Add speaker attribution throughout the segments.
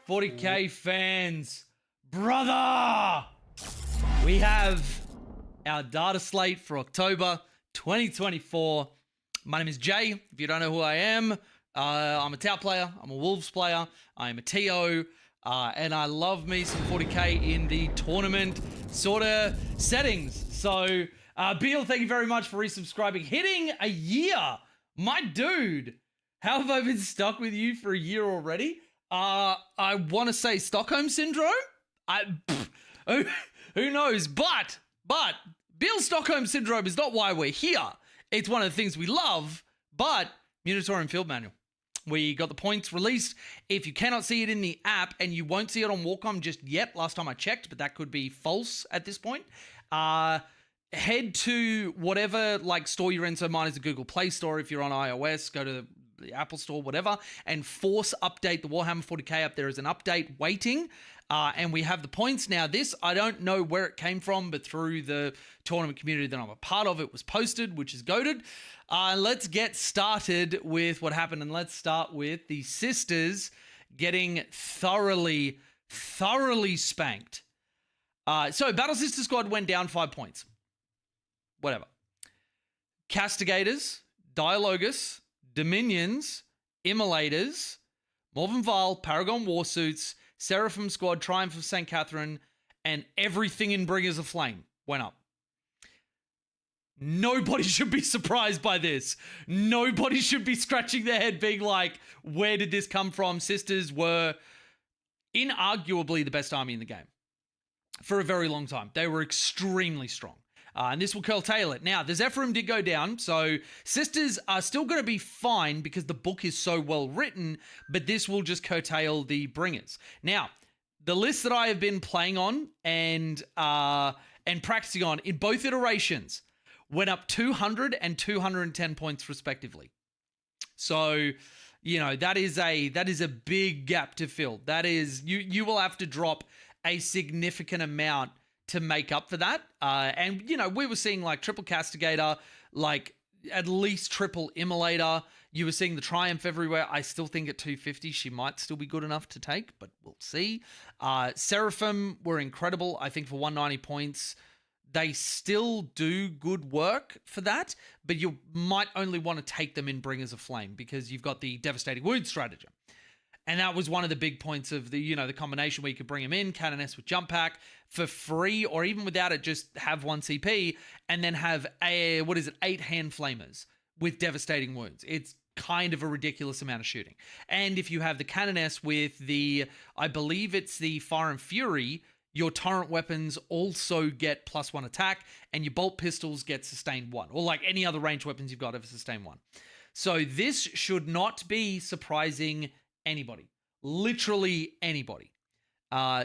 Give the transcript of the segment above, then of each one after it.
Speaker 1: 40k fans, brother, we have our data slate for October 2024. My name is Jay. If you don't know who I am, I'm a Tau player, I'm a Wolves player, I'm a TO, and I love me some 40k in the tournament sort of settings. So, Beal, thank you very much for resubscribing. Hitting a year! My dude! How have I been stuck with you for a year already? I want to say Stockholm Syndrome? Who knows? But, Beal's Stockholm Syndrome is not why we're here. It's one of the things we love, but Munitorium Field Manual. We got the points released. If you cannot see it in the app, and you won't see it on Warcom just yet, last time I checked, but that could be false at this point, head to whatever store you're in. So mine is the Google Play Store. If you're on iOS, go to the Apple Store, whatever, and force update the Warhammer 40k app. There is an update waiting, and we have the points. Now, this, I don't know where it came from, but through the tournament community that I'm a part of, it was posted, which is goated. Let's get started with what happened, and let's start with the sisters getting thoroughly spanked. So Battle Sister Squad went down 5 points. Whatever. Castigators, Dialogus, Dominions, Immolators, Morven Val, Paragon Warsuits, Seraphim Squad, Triumph of St. Catherine, and everything in Bringers of Flame went up. Nobody should be surprised by this. Nobody should be scratching their head being like, where did this come from? Sisters were inarguably the best army in the game for a very long time. They were extremely strong. And this will curtail it. Now, the Zephyrim did go down, so Sisters are still going to be fine because the book is so well written, but this will just curtail the Bringers. Now, the list that I have been playing on and practicing on in both iterations went up 200 and 210 points respectively. So, you know, that is a big gap to fill. That is, you will have to drop a significant amount to make up for that. And, you know, we were seeing triple Castigator, at least triple Immolator. You were seeing the Triumph everywhere. I still think at 250, she might still be good enough to take, but we'll see. Seraphim were incredible. I think for 190 points, they still do good work for that, but you might only want to take them in Bringers of Flame because you've got the Devastating Wound stratagem. And that was one of the big points of the combination where you could bring him in, Canoness with Jump Pack for free, or even without it, just have 1 CP and then have 8 hand flamers with Devastating Wounds. It's kind of a ridiculous amount of shooting. And if you have the Canoness with I believe it's the Fire and Fury, your torrent weapons also get +1 attack, and your bolt pistols get sustained 1, or any other ranged weapons you've got have sustained 1. So this should not be surprising anybody, literally anybody.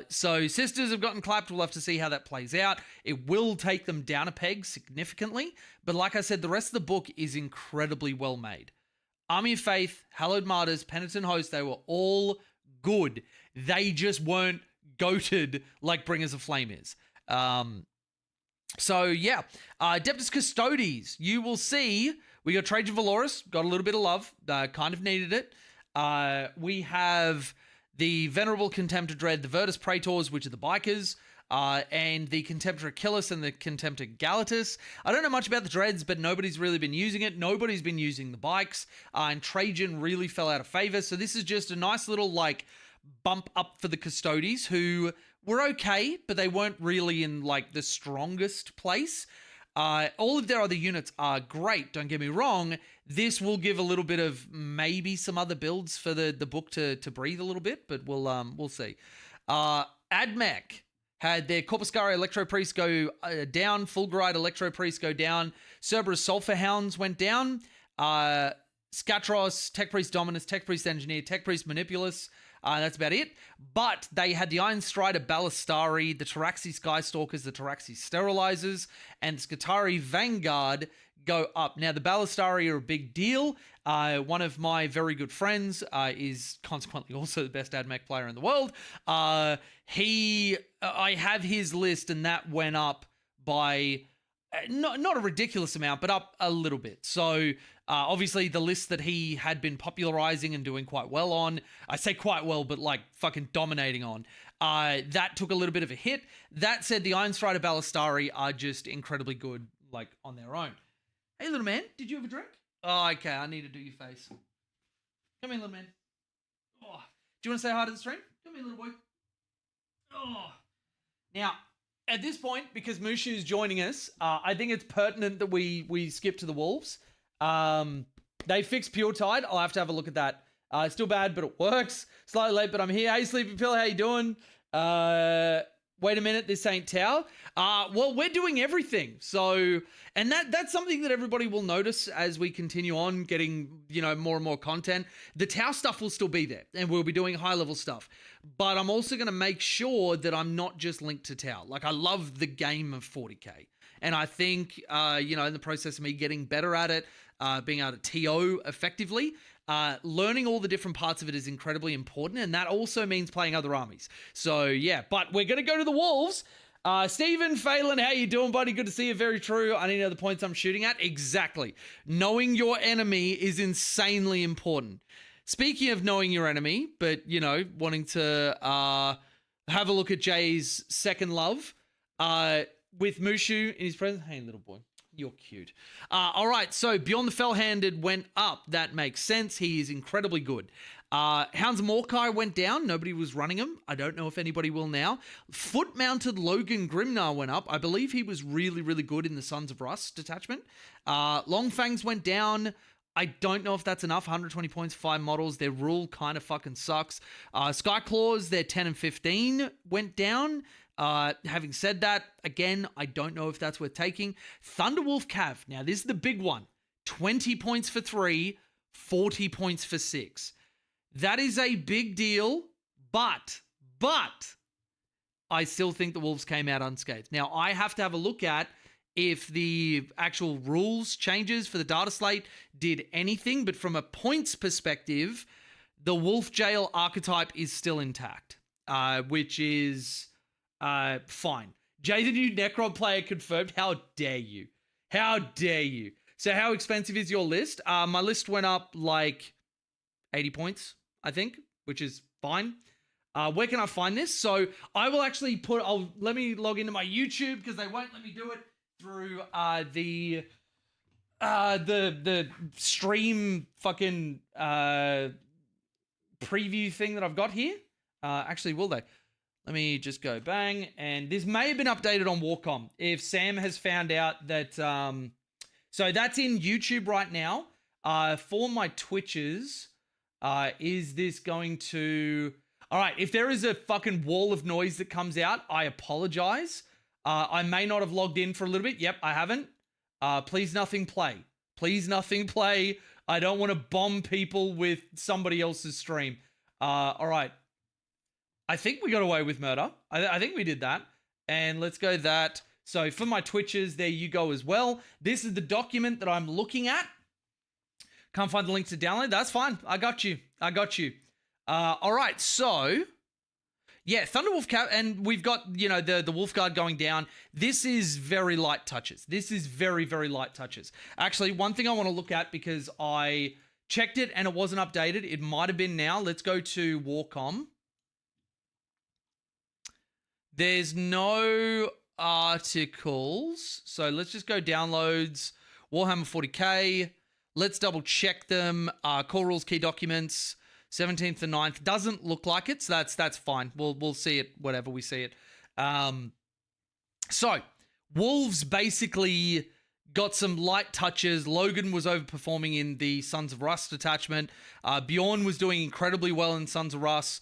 Speaker 1: So Sisters have gotten clapped. We'll have to see how that plays out. It will take them down a peg significantly, but like I said, the rest of the book is incredibly well made. Army of Faith, Hallowed Martyrs, Penitent Host, they were all good. They just weren't goated like Bringers of Flame is. So yeah, Adeptus Custodes, you will see we got Trajan Valoris, got a little bit of love, kind of needed it. We have the Venerable Contemptor Dread, the Virtus Praetors, which are the bikers, and the Contemptor Achilles and the Contemptor Galatus. I don't know much about the Dreads, but nobody's really been using it. Nobody's been using the bikes, and Trajan really fell out of favor. So this is just a nice little bump up for the Custodes, who were okay, but they weren't really in the strongest place. All of their other units are great, don't get me wrong. This will give a little bit of maybe some other builds for the book to breathe a little bit, but we'll see. Admech had their Corpuscaria Electro Priest go down, Fulgurite Electro Priest go down, Cerberus Sulphur Hounds went down, Scatros, Tech Priest Dominus, Tech Priest Engineer, Tech Priest Manipulus. That's about it. But they had the Iron Strider Ballistari, the Taraxi Skystalkers, the Taraxi Sterilizers, and the Scutari Vanguard go up. Now, the Ballistari are a big deal. One of my very good friends is consequently also the best AdMech player in the world. I have his list, and that went up by not a ridiculous amount, but up a little bit. So obviously the list that he had been popularizing and doing quite well on, I say quite well, but like fucking dominating on, that took a little bit of a hit. That said, the Iron Strider Ballistari are just incredibly good, like on their own. Hey, little man, did you have a drink? Oh, okay, I need to do your face. Come here, little man. Oh, do you want to say hi to the stream? Come here, little boy. Oh. Now, at this point, because Mushu's joining us, I think it's pertinent that we skip to the Wolves. They fixed Pure Tide. I'll have to have a look at that. It's still bad, but it works. Slightly late, but I'm here. Hey, Sleepy Pill, how you doing? Wait a minute, this ain't Tau. Well, we're doing everything. So, and that's something that everybody will notice as we continue on getting, more and more content. The Tau stuff will still be there, and we'll be doing high-level stuff. But I'm also going to make sure that I'm not just linked to Tau. Like, I love the game of 40K. And I think, in the process of me getting better at it, being able to TO effectively, learning all the different parts of it is incredibly important, and that also means playing other armies. So, yeah, but we're going to go to the Wolves. Stephen Phelan, how you doing, buddy? Good to see you. Very true. I need to know the points I'm shooting at. Exactly. Knowing your enemy is insanely important. Speaking of knowing your enemy, but, wanting to have a look at Jay's second love, with Mushu in his presence. Hey, little boy. You're cute. All right, so Beyond the Fell-Handed went up. That makes sense. He is incredibly good. Hounds of Morkai went down. Nobody was running him. I don't know if anybody will now. Foot-mounted Logan Grimnar went up. I believe he was really, really good in the Sons of Russ detachment. Longfangs went down. I don't know if that's enough. 120 points, 5 models. Their rule kind of fucking sucks. Skyclaws, their 10 and 15 went down. Having said that, again, I don't know if that's worth taking. Thunderwolf Cav. Now, this is the big one. 20 points for 3, 40 points for 6. That is a big deal, but I still think the Wolves came out unscathed. Now, I have to have a look at if the actual rules changes for the data slate did anything, but from a points perspective, the Wolf Jail archetype is still intact, which is fine. Jay, the new Necron player confirmed. How dare you? How dare you? So how expensive is your list? My list went up like 80 points, I think, which is fine. Where can I find this? So I will actually let me log into my YouTube because they won't let me do it through the stream fucking preview thing that I've got here. Actually, will they? Let me just go bang. And this may have been updated on Warcom. If Sam has found out that... so that's in YouTube right now. For my Twitches, is this going to... All right, if there is a fucking wall of noise that comes out, I apologize. I may not have logged in for a little bit. Yep, I haven't. Please nothing play. Please nothing play. I don't want to bomb people with somebody else's stream. All right. I think we got away with murder. I think we did that. And let's go that. So for my Twitches, there you go as well. This is the document that I'm looking at. Can't find the link to download. That's fine. I got you. All right. So, yeah, Thunderwolf Cap. And we've got, the Wolf Guard going down. This is very light touches. This is very, very light touches. Actually, one thing I want to look at because I checked it and it wasn't updated. It might have been now. Let's go to Warcom. There's no articles. So let's just go downloads, Warhammer 40K. Let's double check them. Core rules, key documents, 17th and 9th. Doesn't look like it, so that's fine. We'll see it whenever we see it. So Wolves basically got some light touches. Logan was overperforming in the Sons of Russ detachment. Bjorn was doing incredibly well in Sons of Russ.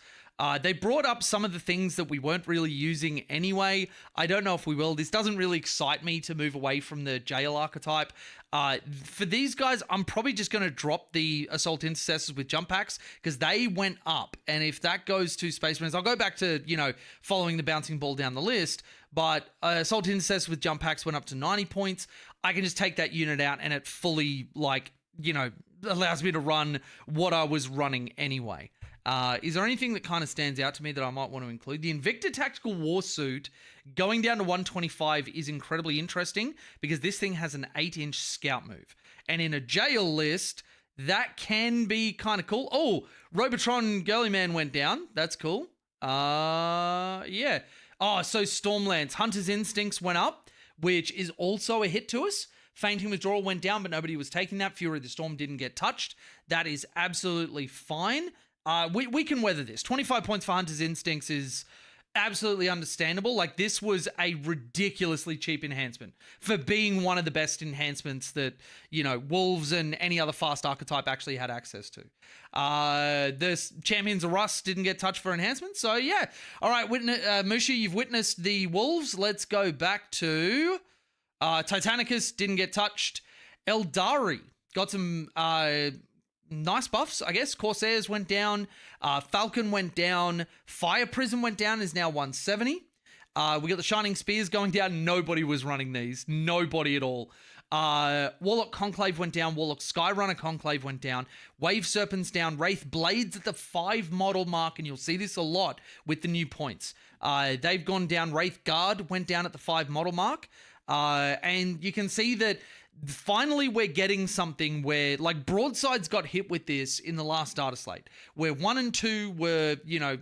Speaker 1: They brought up some of the things that we weren't really using anyway. I don't know if we will. This doesn't really excite me to move away from the jail archetype. For these guys, I'm probably just going to drop the Assault Intercessors with jump packs because they went up. And if that goes to Space Marines, I'll go back to, following the bouncing ball down the list. But Assault Intercessors with jump packs went up to 90 points. I can just take that unit out and it fully, allows me to run what I was running anyway. Is there anything that kind of stands out to me that I might want to include? The Invicta Tactical War Suit going down to 125 is incredibly interesting because this thing has an 8-inch scout move. And in a jail list, that can be kind of cool. Oh, Robotron Girly Man went down. That's cool. Yeah. Oh, so Stormlance. Hunter's Instincts went up, which is also a hit to us. Fainting Withdrawal went down, but nobody was taking that. Fury of the Storm didn't get touched. That is absolutely fine. We can weather this. 25 points for Hunter's Instincts is absolutely understandable. Like, this was a ridiculously cheap enhancement for being one of the best enhancements that, you know, Wolves and any other fast archetype actually had access to. The Champions of Russ didn't get touched for enhancements. So, yeah. All right, Mushu, you've witnessed the Wolves. Let's go back to Titanicus, didn't get touched. Eldari got some nice buffs, I guess. Corsairs went down. Falcon went down. Fire Prism went down, is now 170. We got the Shining Spears going down. Nobody was running these. Nobody at all. Warlock Conclave went down. Warlock Skyrunner Conclave went down. Wave Serpents down. Wraith Blades at the 5 model mark, and you'll see this a lot with the new points. They've gone down. Wraith Guard went down at the 5 model mark. And you can see that finally we're getting something where, like, Broadsides got hit with this in the last Dataslate, where 1 and 2 were, you know,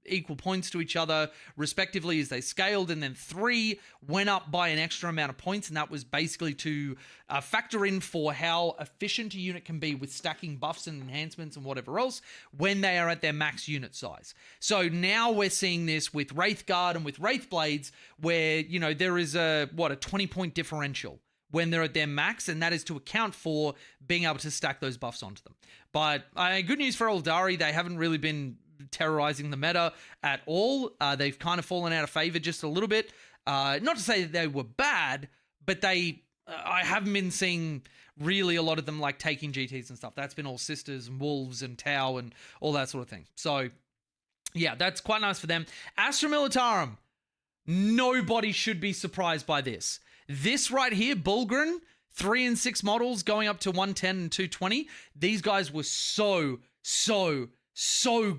Speaker 1: equal points to each other respectively as they scaled, and then 3 went up by an extra amount of points, and that was basically to factor in for how efficient a unit can be with stacking buffs and enhancements and whatever else when they are at their max unit size. So now we're seeing this with Wraith Guard and with Wraith Blades, where, you know, there is a 20-point differential when they're at their max, and that is to account for being able to stack those buffs onto them. But good news for Eldari, they haven't really been terrorizing the meta at all. They've kind of fallen out of favor just a little bit. Not to say that they were bad, but I haven't been seeing really a lot of them like taking GTs and stuff. That's been all Sisters and Wolves and Tau and all that sort of thing. So yeah, that's quite nice for them. Astra Militarum. Nobody should be surprised by this. This right here, Bulgrin, 3 and 6 models going up to 110 and 220. These guys were so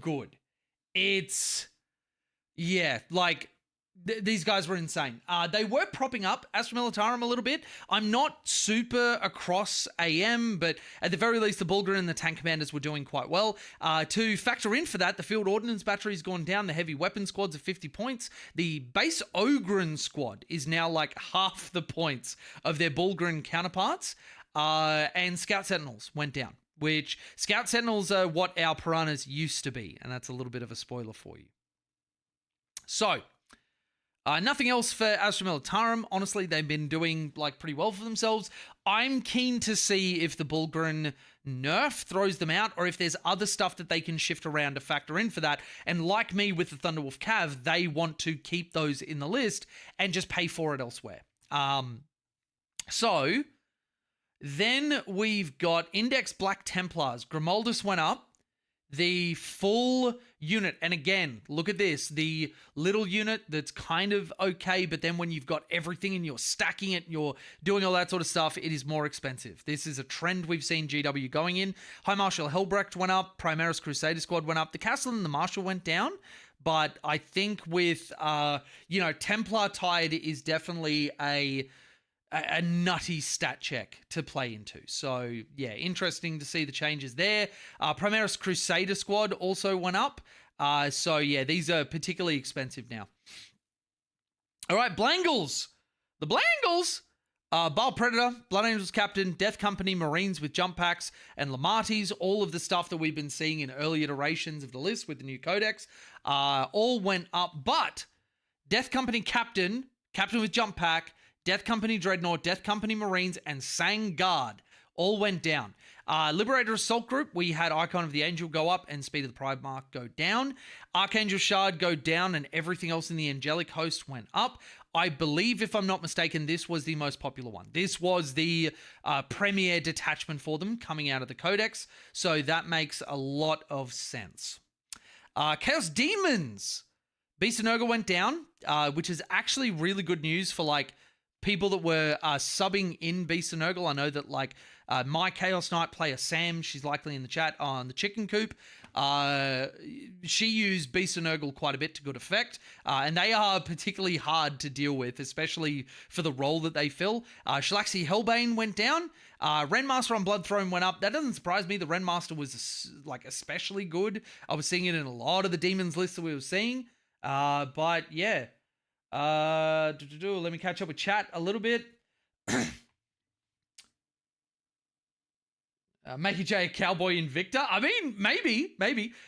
Speaker 1: good. It's, yeah, like, these guys were insane. They were propping up Astra Militarum a little bit. I'm not super across AM, but at the very least, the Bulgrin and the tank commanders were doing quite well. To factor in for that, the field ordnance battery's gone down. The heavy weapon squad's at 50 points. The base Ogren squad is now like half the points of their Bulgrin counterparts. And Scout Sentinels went down, which Scout Sentinels are what our Piranhas used to be, and that's a little bit of a spoiler for you. So, nothing else for Astra Militarum. Honestly, they've been doing like pretty well for themselves. I'm keen to see if the Bulgrin nerf throws them out, or if there's other stuff that they can shift around to factor in for that. And like me with the Thunderwolf Cav, they want to keep those in the list and just pay for it elsewhere. So then we've got Index Black Templars. Grimoldus went up. The full unit, and again, look at this, the little unit that's kind of okay, but then when you've got everything and you're stacking it, you're doing all that sort of stuff, it is more expensive. This is a trend we've seen GW going in. High Marshal Helbrecht went up, Primaris Crusader Squad went up, the Castle and the Marshal went down, but I think with, Templar Tide is definitely a nutty stat check to play into. So, yeah, interesting to see the changes there. Primaris Crusader Squad also went up. So, yeah, these are particularly expensive now. All right, Blangles. The Blangles. Baal Predator, Blood Angels Captain, Death Company, Marines with jump packs, and Lamatis, all of the stuff that we've been seeing in early iterations of the list with the new codex, all went up. But Death Company Captain with jump pack, Death Company Dreadnought, Death Company Marines, and Sang Guard all went down. Liberator Assault Group, we had Icon of the Angel go up and Speed of the Primarch go down. Archangel Shard go down, and everything else in the Angelic Host went up. I believe, if I'm not mistaken, this was the most popular one. This was the premier detachment for them coming out of the Codex, so that makes a lot of sense. Chaos Demons. Beast of Nurgle went down, which is actually really good news for, like, people that were subbing in Beast and Nurgle. I know that like my Chaos Knight player Sam, she's likely in the chat on the Chicken Coop. She used Beast and Nurgle quite a bit to good effect, and they are particularly hard to deal with, especially for the role that they fill. Shalaxi Hellbane went down. Renmaster on Bloodthrone went up. That doesn't surprise me. The Renmaster was like especially good. I was seeing it in a lot of the Demons lists that we were seeing. But yeah. Let me catch up with chat a little bit. Make J a cowboy Invicta. I mean, maybe.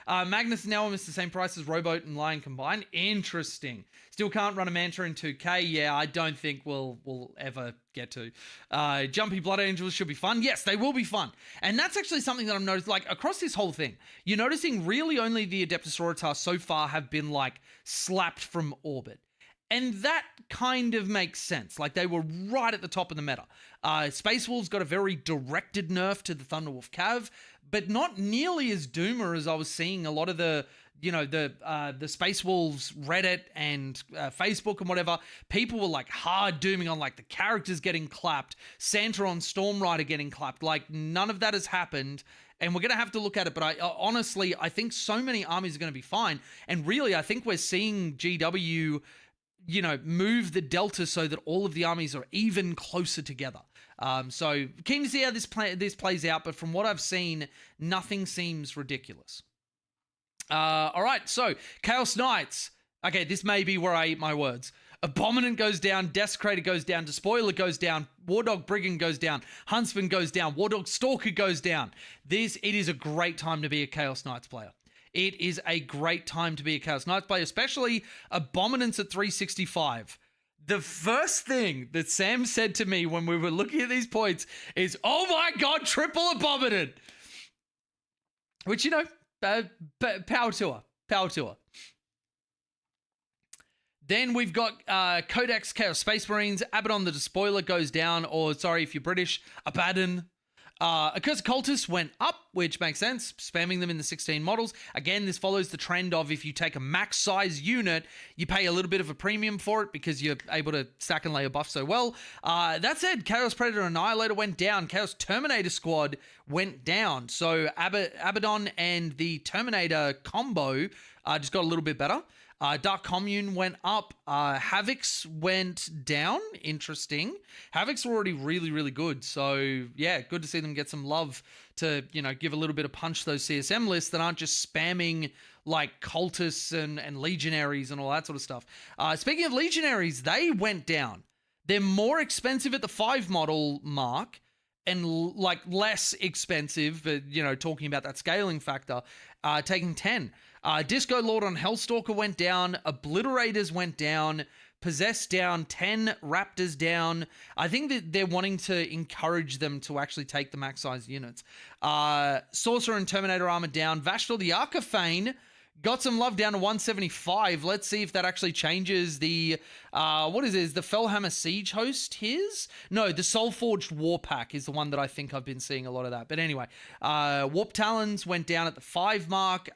Speaker 1: Magnus and Elm is the same price as Rowboat and Lion combined. Interesting. Still can't run a Manta in 2K. Yeah, I don't think we'll ever get to. Jumpy Blood Angels should be fun. Yes, they will be fun. And that's actually something that I've noticed, like, across this whole thing. You're noticing really only the Adeptus Auroritas so far have been, like, slapped from orbit. And that kind of makes sense. Like, they were right at the top of the meta. Space Wolves got a very directed nerf to the Thunderwolf Cav, but not nearly as doomer as I was seeing a lot of the, the Space Wolves Reddit and Facebook and whatever. People were, like, hard dooming on, like, the characters getting clapped, Santa on Storm Rider getting clapped. Like, none of that has happened. And we're going to have to look at it. But honestly, I think so many armies are going to be fine. And really, I think we're seeing GW... move the delta so that all of the armies are even closer together. So keen to see how this plays out, but from what I've seen, nothing seems ridiculous. All right, so Chaos Knights. Okay, this may be where I eat my words. Abominant goes down, Desecrator goes down, Despoiler goes down, Wardog Brigand goes down, Huntsman goes down, Wardog Stalker goes down. It is a great time to be a Chaos Knights player. It is a great time to be a Chaos Knights player, especially Abominants at 365. The first thing that Sam said to me when we were looking at these points is, oh my God, triple Abominant. Which, power to her. Then we've got Codex Chaos Space Marines, Abaddon the Despoiler goes down, or sorry if you're British, Abaddon. Accursed Cultists went up, which makes sense, spamming them in the 16 models. Again, this follows the trend of if you take a max size unit, you pay a little bit of a premium for it because you're able to stack and layer buff so well. That said, Chaos Predator Annihilator went down. Chaos Terminator Squad went down. So Abaddon and the Terminator combo just got a little bit better. Dark Commune went up. Havocs went down. Interesting. Havocs were already really, really good. So, yeah, good to see them get some love to, give a little bit of punch to those CSM lists that aren't just spamming, like, cultists and legionaries and all that sort of stuff. Speaking of legionaries, they went down. They're more expensive at the 5 model mark and, like, less expensive, but, talking about that scaling factor, taking 10. Disco Lord on Hellstalker went down. Obliterators went down. Possessed down. 10 Raptors down. I think that they're wanting to encourage them to actually take the max size units. Sorcerer and Terminator Armor down. Vashtor the Archifane got some love down to 175. Let's see if that actually changes the, what is it? Is the Fellhammer Siege Host his? No, the Soulforged Warpack is the one that I think I've been seeing a lot of that. But anyway, Warp Talons went down at the 5 mark,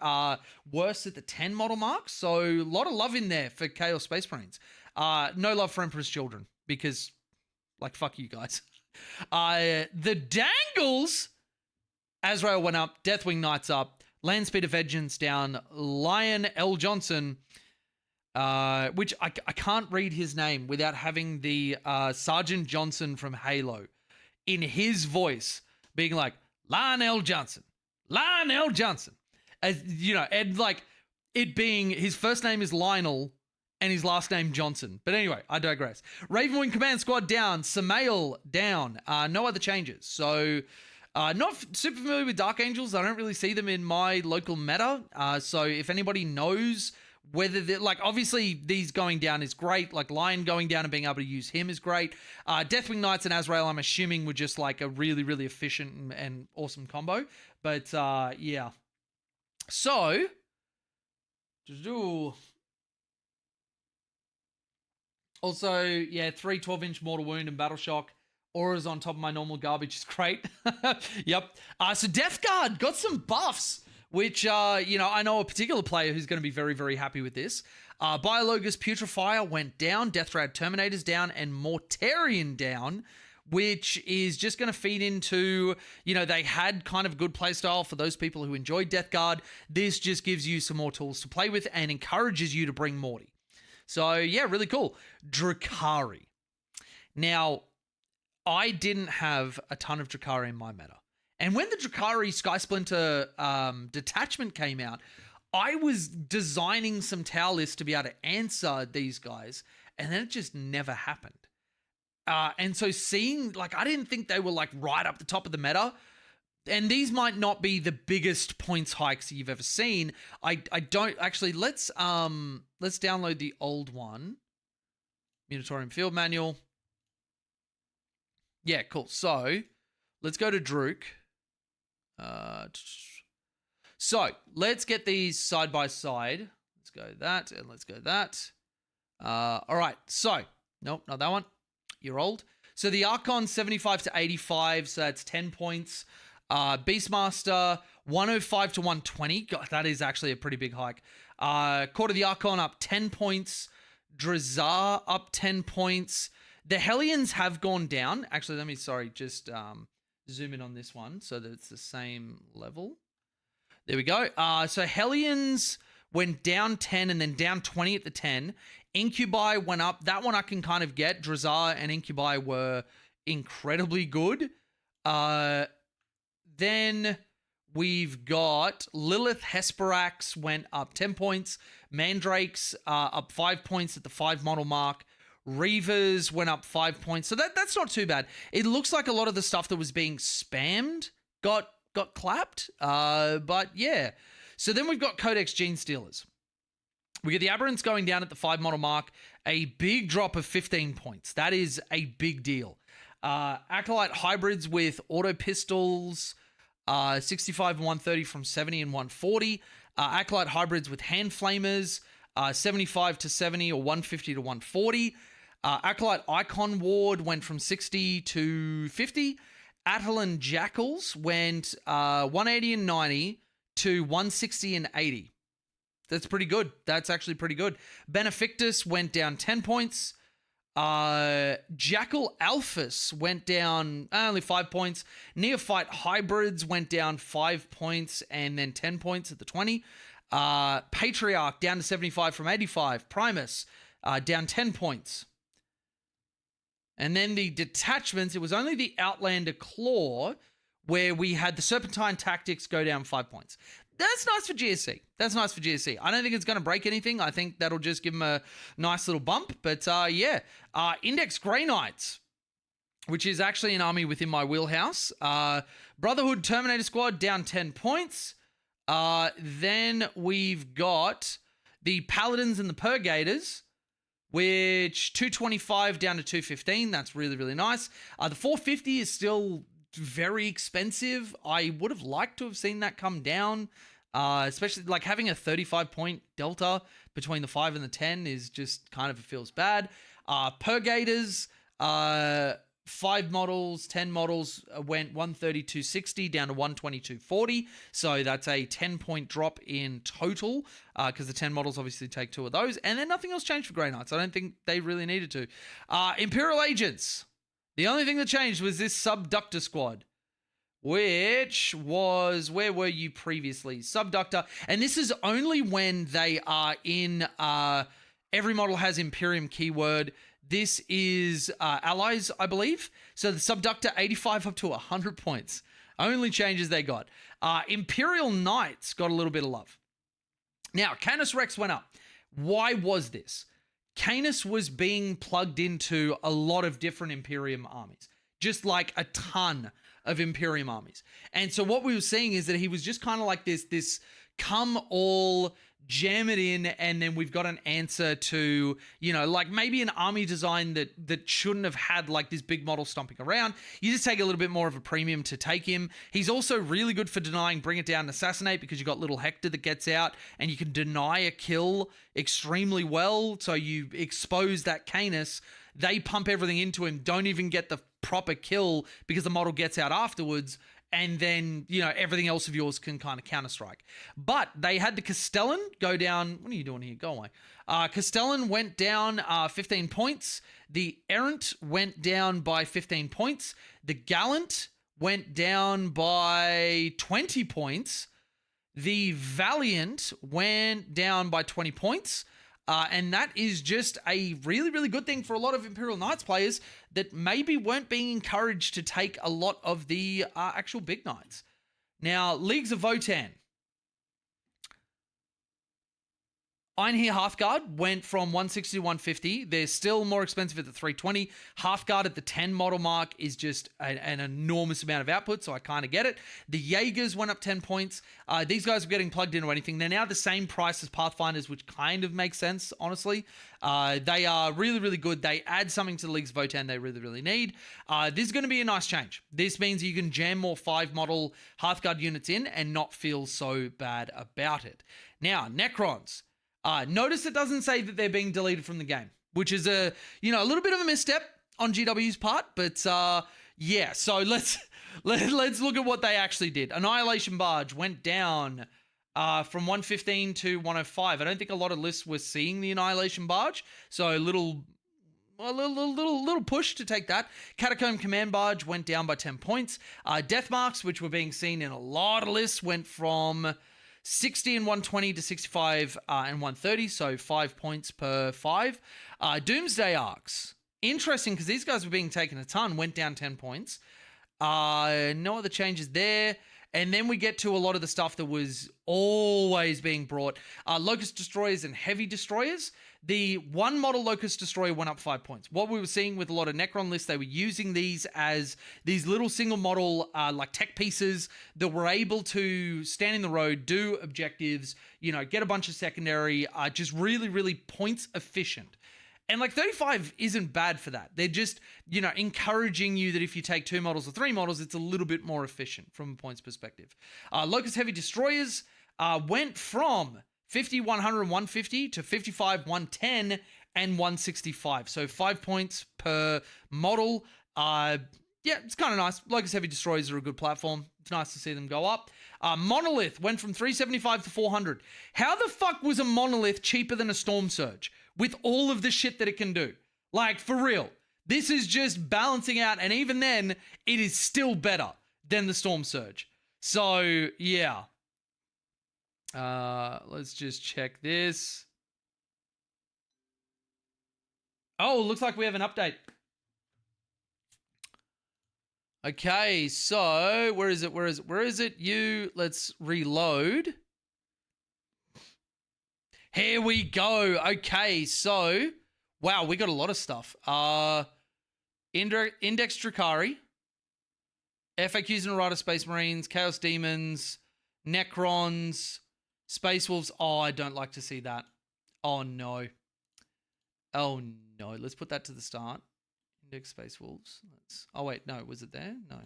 Speaker 1: worse at the 10 model mark. So a lot of love in there for Chaos Space Marines. No love for Emperor's Children because, like, fuck you guys. The Dangles, Azrael went up, Deathwing Knights up, Landspeed of Vengeance down, Lion L. Johnson, which I can't read his name without having the Sergeant Johnson from Halo in his voice being like, Lion L. Johnson. As, and like it being his first name is Lionel and his last name Johnson. But anyway, I digress. Ravenwing Command Squad down, Samael down, no other changes. So... not super familiar with Dark Angels. I don't really see them in my local meta. So if anybody knows whether they're, like, obviously these going down is great. Like Lion going down and being able to use him is great. Deathwing Knights and Azrael, I'm assuming, were just like a really, really efficient and awesome combo. But yeah. So, also, yeah, 3 12-inch Mortal Wound and Battle Shock. Auras on top of my normal garbage is great. Yep. So Death Guard got some buffs, which, I know a particular player who's going to be very, very happy with this. Biologus Putrefier went down, Deathrad Terminator's down, and Mortarion down, which is just going to feed into, they had kind of good playstyle for those people who enjoyed Death Guard. This just gives you some more tools to play with and encourages you to bring Morty. So, yeah, really cool. Drukhari. Now, I didn't have a ton of Drukhari in my meta. And when the Drukhari Sky Splinter detachment came out, I was designing some tower lists to be able to answer these guys, and then it just never happened. And so seeing, I didn't think they were, right up the top of the meta. And these might not be the biggest points hikes you've ever seen. I don't... Actually, let's download the old one. Munitorium Field Manual. Yeah, cool. So, let's go to Druk. So, let's get these side by side. Let's go that, and let's go that. All right, so, nope, not that one. You're old. So, the Archon, 75 to 85, so that's 10 points. Beastmaster, 105 to 120. God, that is actually a pretty big hike. Court of the Archon up 10 points. Drazar up 10 points. The Hellions have gone down. Actually, just zoom in on this one so that it's the same level. There we go. So Hellions went down 10 and then down 20 at the 10. Incubi went up. That one I can kind of get. Drazar and Incubi were incredibly good. Then we've got Lilith Hesperax went up 10 points. Mandrakes up 5 points at the 5 model mark. Reavers went up 5 points. So that's not too bad. It looks like a lot of the stuff that was being spammed got clapped. But yeah. So then we've got Codex Gene Stealers. We get the Aberrants going down at the 5 model mark. A big drop of 15 points. That is a big deal. Acolyte Hybrids with auto pistols. 65 and 130 from 70 and 140. Acolyte Hybrids with hand flamers. 75 to 70 or 150 to 140. Acolyte Icon Ward went from 60 to 50. Atalan Jackals went 180 and 90 to 160 and 80. That's pretty good. That's actually pretty good. Benefictus went down 10 points. Jackal Alphas went down only 5 points. Neophyte Hybrids went down 5 points and then 10 points at the 20. Patriarch down to 75 from 85. Primus down 10 points. And then the detachments, it was only the Outlander Claw where we had the Serpentine Tactics go down 5 points. That's nice for GSC. I don't think it's going to break anything. I think that'll just give them a nice little bump. But yeah, Index Grey Knights, which is actually an army within my wheelhouse. Brotherhood Terminator Squad down 10 points. Then we've got the Paladins and the Purgators, which 225 down to 215. That's really, really nice. The 450 is still very expensive. I would have liked to have seen that come down, especially having a 35-point delta between the 5 and the 10 is just kind of feels bad. Purgators, 5 models, 10 models went 130 260 down to 120 240. So that's a 10-point drop in total because the 10 models obviously take 2 of those. And then nothing else changed for Grey Knights. I don't think they really needed to. Imperial Agents. The only thing that changed was this Subductor Squad, which was, where were you previously? Subductor. And this is only when they are in, every model has Imperium keyword. This is allies, I believe. So the Subductor, 85 up to 100 points. Only changes they got. Imperial Knights got a little bit of love. Now, Canis Rex went up. Why was this? Canis was being plugged into a lot of different Imperium armies. Just a ton of Imperium armies. And so what we were seeing is that he was just kind of like this come all, jam it in, and then we've got an answer to, maybe an army design that shouldn't have had this big model stomping around. You just take a little bit more of a premium to take him. He's also really good for denying Bring It Down and Assassinate because you got little Hector that gets out and you can deny a kill extremely well. So you expose that Canis. They pump everything into him, don't even get the proper kill because the model gets out afterwards. and then, everything else of yours can kind of counter-strike. But they had the Castellan go down. What are you doing here? Go away. Castellan went down 15 points. The Errant went down by 15 points. The Gallant went down by 20 points. The Valiant went down by 20 points. And that is just a really, really good thing for a lot of Imperial Knights players that maybe weren't being encouraged to take a lot of the actual big knights. Now, Leagues of Votann. Einherjar Hearthguard went from 160 to 150. They're still more expensive at the 320. Hearthguard at the 10 model mark is just an enormous amount of output, so I kind of get it. The Jaegers went up 10 points. These guys were getting plugged into anything. They're now the same price as Pathfinders, which kind of makes sense, honestly. They are really, really good. They add something to the Leagues of Votann they really, really need. This is going to be a nice change. This means you can jam more 5-model Hearthguard units in and not feel so bad about it. Now, Necrons. Notice it doesn't say that they're being deleted from the game, which is a little bit of a misstep on GW's part, but yeah. So let's look at what they actually did. Annihilation Barge went down from 115 to 105. I don't think a lot of lists were seeing the Annihilation Barge, so a little push to take that. Catacomb Command Barge went down by 10 points. Death Marks, which were being seen in a lot of lists, went from 60 and 120 to 65 and 130, so 5 points per 5. Doomsday Arcs. Interesting, because these guys were being taken a ton, went down 10 points. No other changes there. And then we get to a lot of the stuff that was always being brought. Locust Destroyers and Heavy Destroyers. The 1-model Locust Destroyer went up 5 points. What we were seeing with a lot of Necron lists, they were using these as these little single model like tech pieces that were able to stand in the road, do objectives, get a bunch of secondary, just really, really points efficient. And like 35 isn't bad for that. They're just, encouraging you that if you take 2 models or 3 models, it's a little bit more efficient from a points perspective. Locust Heavy Destroyers went from 50, 100, and 150 to 55, 110, and 165. So 5 points per model. Yeah, it's kind of nice. Locust Heavy Destroyers are a good platform. It's nice to see them go up. Monolith went from 375 to 400. How the fuck was a Monolith cheaper than a Storm Surge with all of the shit that it can do? Like, for real. This is just balancing out, and even then, it is still better than the Storm Surge. So, yeah. Let's just check this. Oh, looks like we have an update. Okay, so where is it? Let's reload. Here we go. Okay, so wow, we got a lot of stuff. Index Drukhari, FAQs and Errata Space Marines, Chaos Demons, Necrons, Space Wolves. Oh, I don't like to see that. Oh no. Oh no. Let's put that to the start. Index Space Wolves. Oh wait, no, was it there? No.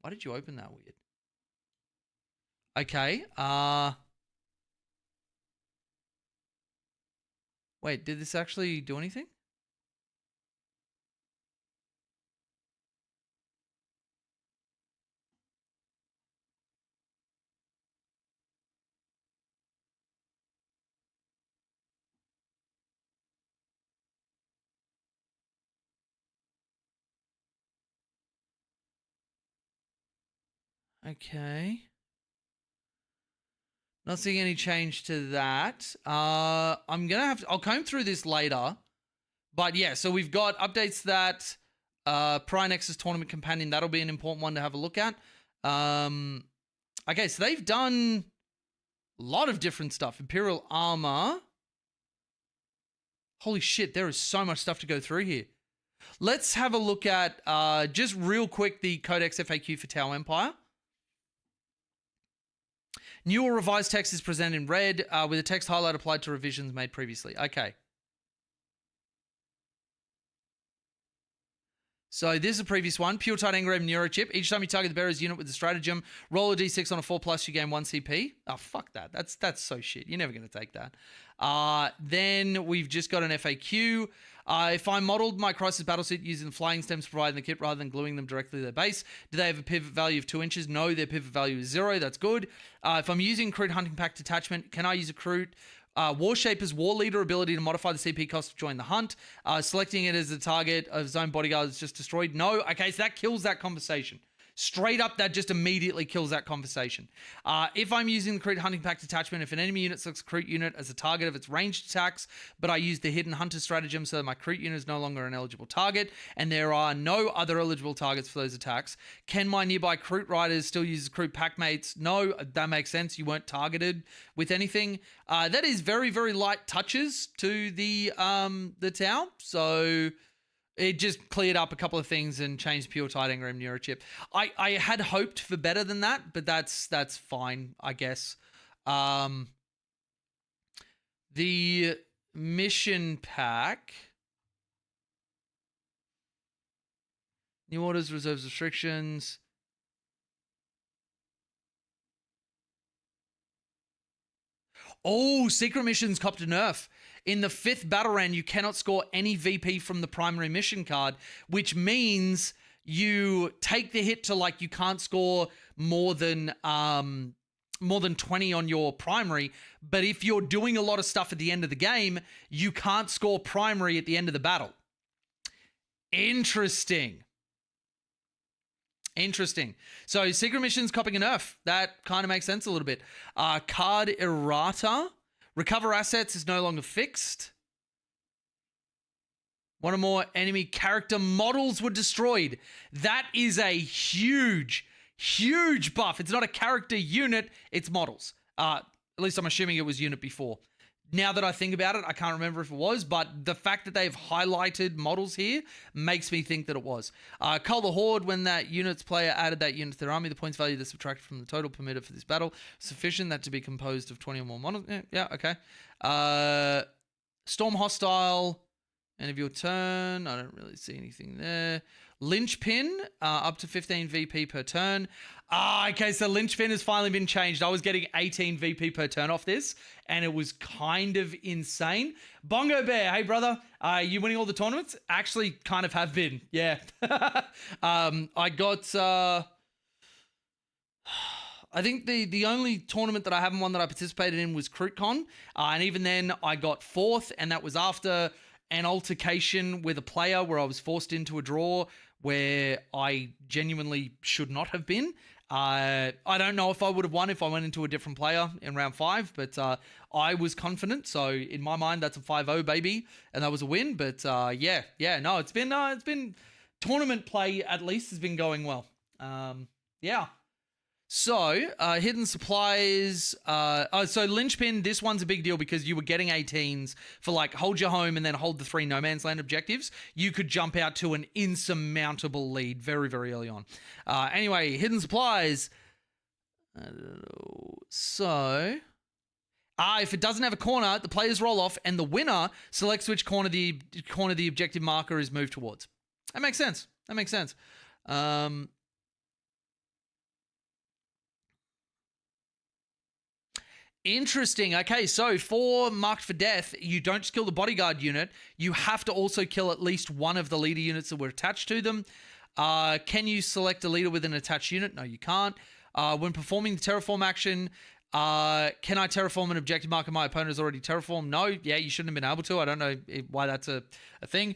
Speaker 1: Why did you open that weird? Okay. Wait, did this actually do anything? Okay. Not seeing any change to that. I'll comb through this later. But yeah, so we've got updates to that. Pry Nexus Tournament Companion, that'll be an important one to have a look at. Okay, so they've done a lot of different stuff. Imperial Armor. Holy shit, there is so much stuff to go through here. Let's have a look at, just real quick, the Codex FAQ for Tau Empire. New or revised text is presented in red with a text highlight applied to revisions made previously. Okay. So this is a previous one. Pure Tide Engram Neurochip. Each time you target the bearer's unit with the stratagem, roll a d6 on a 4+, you gain 1 CP. Oh, fuck that. That's so shit. You're never going to take that. Then we've just got an FAQ. If I modeled my Crisis Battlesuit using the flying stems provided in the kit rather than gluing them directly to their base, do they have a pivot value of 2 inches? No, their pivot value is 0. That's good. If I'm using Crude Hunting Pack Detachment, can I use a Crude War Shaper's War Leader ability to modify the CP cost to join the hunt? Selecting it as a target of his own bodyguard is just destroyed? No. Okay, so that kills that conversation. Straight up, that just immediately kills that conversation. If I'm using the Crude Hunting Pack Detachment, if an enemy unit selects a Crude unit as a target of its ranged attacks, but I use the Hidden Hunter stratagem so that my Crude unit is no longer an eligible target, and there are no other eligible targets for those attacks, can my nearby Crude Riders still use Crude Packmates? No, that makes sense. You weren't targeted with anything. That is very, very light touches to the tower, so... It just cleared up a couple of things and changed pure Tide Engram Neurochip. I had hoped for better than that, but that's fine, I guess. The mission pack. New orders, reserves, restrictions. Oh, secret missions copped a nerf. In the 5th battle round, you cannot score any VP from the primary mission card, which means you take the hit to, like, you can't score more than 20 on your primary. But if you're doing a lot of stuff at the end of the game, you can't score primary at the end of the battle. Interesting. So secret missions copping a nerf. That kind of makes sense a little bit. Card errata. Recover assets is no longer fixed. One or more enemy character models were destroyed. That is a huge, huge buff. It's not a character unit, it's models. At least I'm assuming it was unit before. Now that I think about it, I can't remember if it was, but the fact that they've highlighted models here makes me think that it was. Cull the Horde, when that unit's player added that unit to their army, the points value that's subtracted from the total permitted for this battle sufficient that to be composed of 20 or more models. Yeah, okay. Storm Hostile, end of your turn. I don't really see anything there. Linchpin, up to 15 VP per turn. Okay, so Linchpin has finally been changed. I was getting 18 VP per turn off this, and it was kind of insane. Bongo Bear, hey brother, you winning all the tournaments? Actually, kind of have been, yeah. I got, I think the only tournament that I haven't won that I participated in was CruteCon, and even then I got 4th, and that was after an altercation with a player where I was forced into a draw where I genuinely should not have been. I don't know if I would have won if I went into a different player in round 5, but I was confident. So in my mind, that's a 5-0 baby, and that was a win. But yeah, no, it's been tournament play at least has been going well. Yeah. So, hidden supplies. So Linchpin, this one's a big deal because you were getting 18s for like hold your home and then hold the 3 no man's land objectives. You could jump out to an insurmountable lead very, very early on. Anyway, hidden supplies. So, if it doesn't have a corner, the players roll off and the winner selects which corner the objective marker is moved towards. That makes sense. Interesting. Okay, so for Marked for Death, you don't just kill the bodyguard unit. You have to also kill at least one of the leader units that were attached to them. Can you select a leader with an attached unit? No, you can't. When performing the terraform action, can I terraform an objective marker my opponent has already terraformed? No. Yeah, you shouldn't have been able to. I don't know why that's a thing.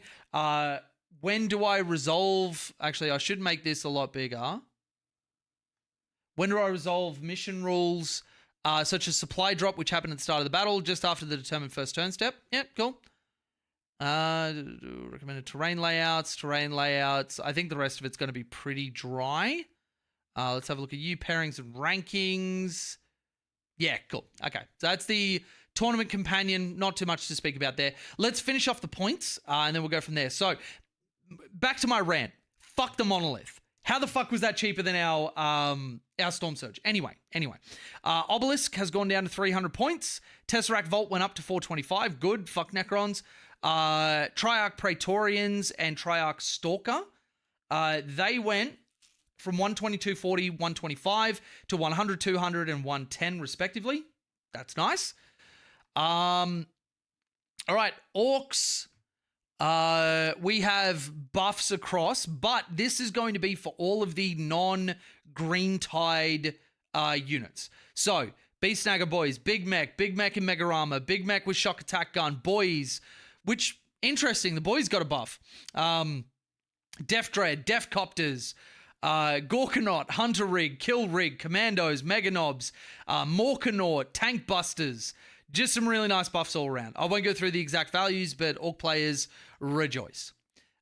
Speaker 1: When do I resolve? Actually, I should make this a lot bigger. When do I resolve mission rules? Such as supply drop, which happened at the start of the battle, just after the determined first turn step. Yep, cool. Recommended terrain layouts. I think the rest of it's going to be pretty dry. Let's have a look at you. Pairings and rankings. Yeah, cool. Okay, so that's the tournament companion. Not too much to speak about there. Let's finish off the points, and then we'll go from there. So, back to my rant. Fuck the monolith. How the fuck was that cheaper than our Storm Surge? Anyway. Obelisk has gone down to 300 points. Tesseract Vault went up to 425. Good. Fuck Necrons. Triarch Praetorians and Triarch Stalker. They went from 122.40, 125 to 100, 200, and 110 respectively. That's nice. All right. Orks. We have buffs across, but this is going to be for all of the non-green tide units. So, Beast Snagger boys, Big Mech in Mega Armor, Big Mech with Shock Attack Gun, boys, which, interesting, the boys got a buff. Def Dread, Def Copters, Gorkanaut, Hunter Rig, Kill Rig, Commandos, Mega Knobs, Morkanaut, Tank Busters. Just some really nice buffs all around. I won't go through the exact values, but Orc players rejoice.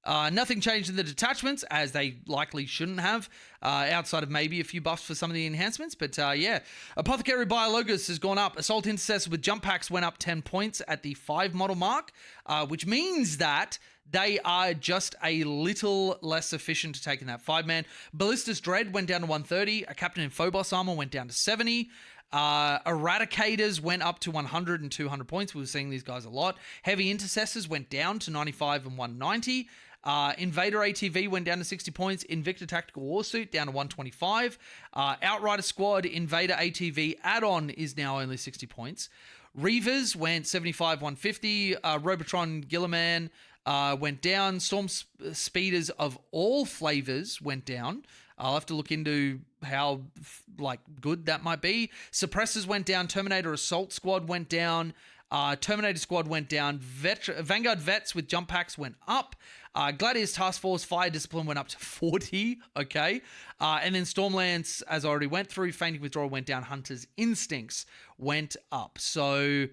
Speaker 1: Nothing changed in the detachments, as they likely shouldn't have, outside of maybe a few buffs for some of the enhancements. But yeah, Apothecary Biologus has gone up. Assault Intercessor with jump packs went up 10 points at the 5 model mark, which means that they are just a little less efficient to take in that 5-man. Ballistus Dread went down to 130. A Captain in Phobos Armor went down to 70. Eradicators went up to 100 and 200 points. We were seeing these guys a lot. Heavy Intercessors went down to 95 and 190. Invader ATV went down to 60 points. Invicta Tactical Warsuit down to 125. Outrider Squad Invader ATV add-on is now only 60 points. Reavers went 75, 150. Robotron Gilliman went down. Storm Speeders of all flavors went down. I'll have to look into how good that might be. Suppressors went down. Terminator Assault Squad went down. Terminator Squad went down. Vanguard Vets with jump packs went up. Gladius Task Force Fire Discipline went up to 40. Okay. And then Stormlance, as I already went through, Fainting Withdrawal went down. Hunter's Instincts went up. So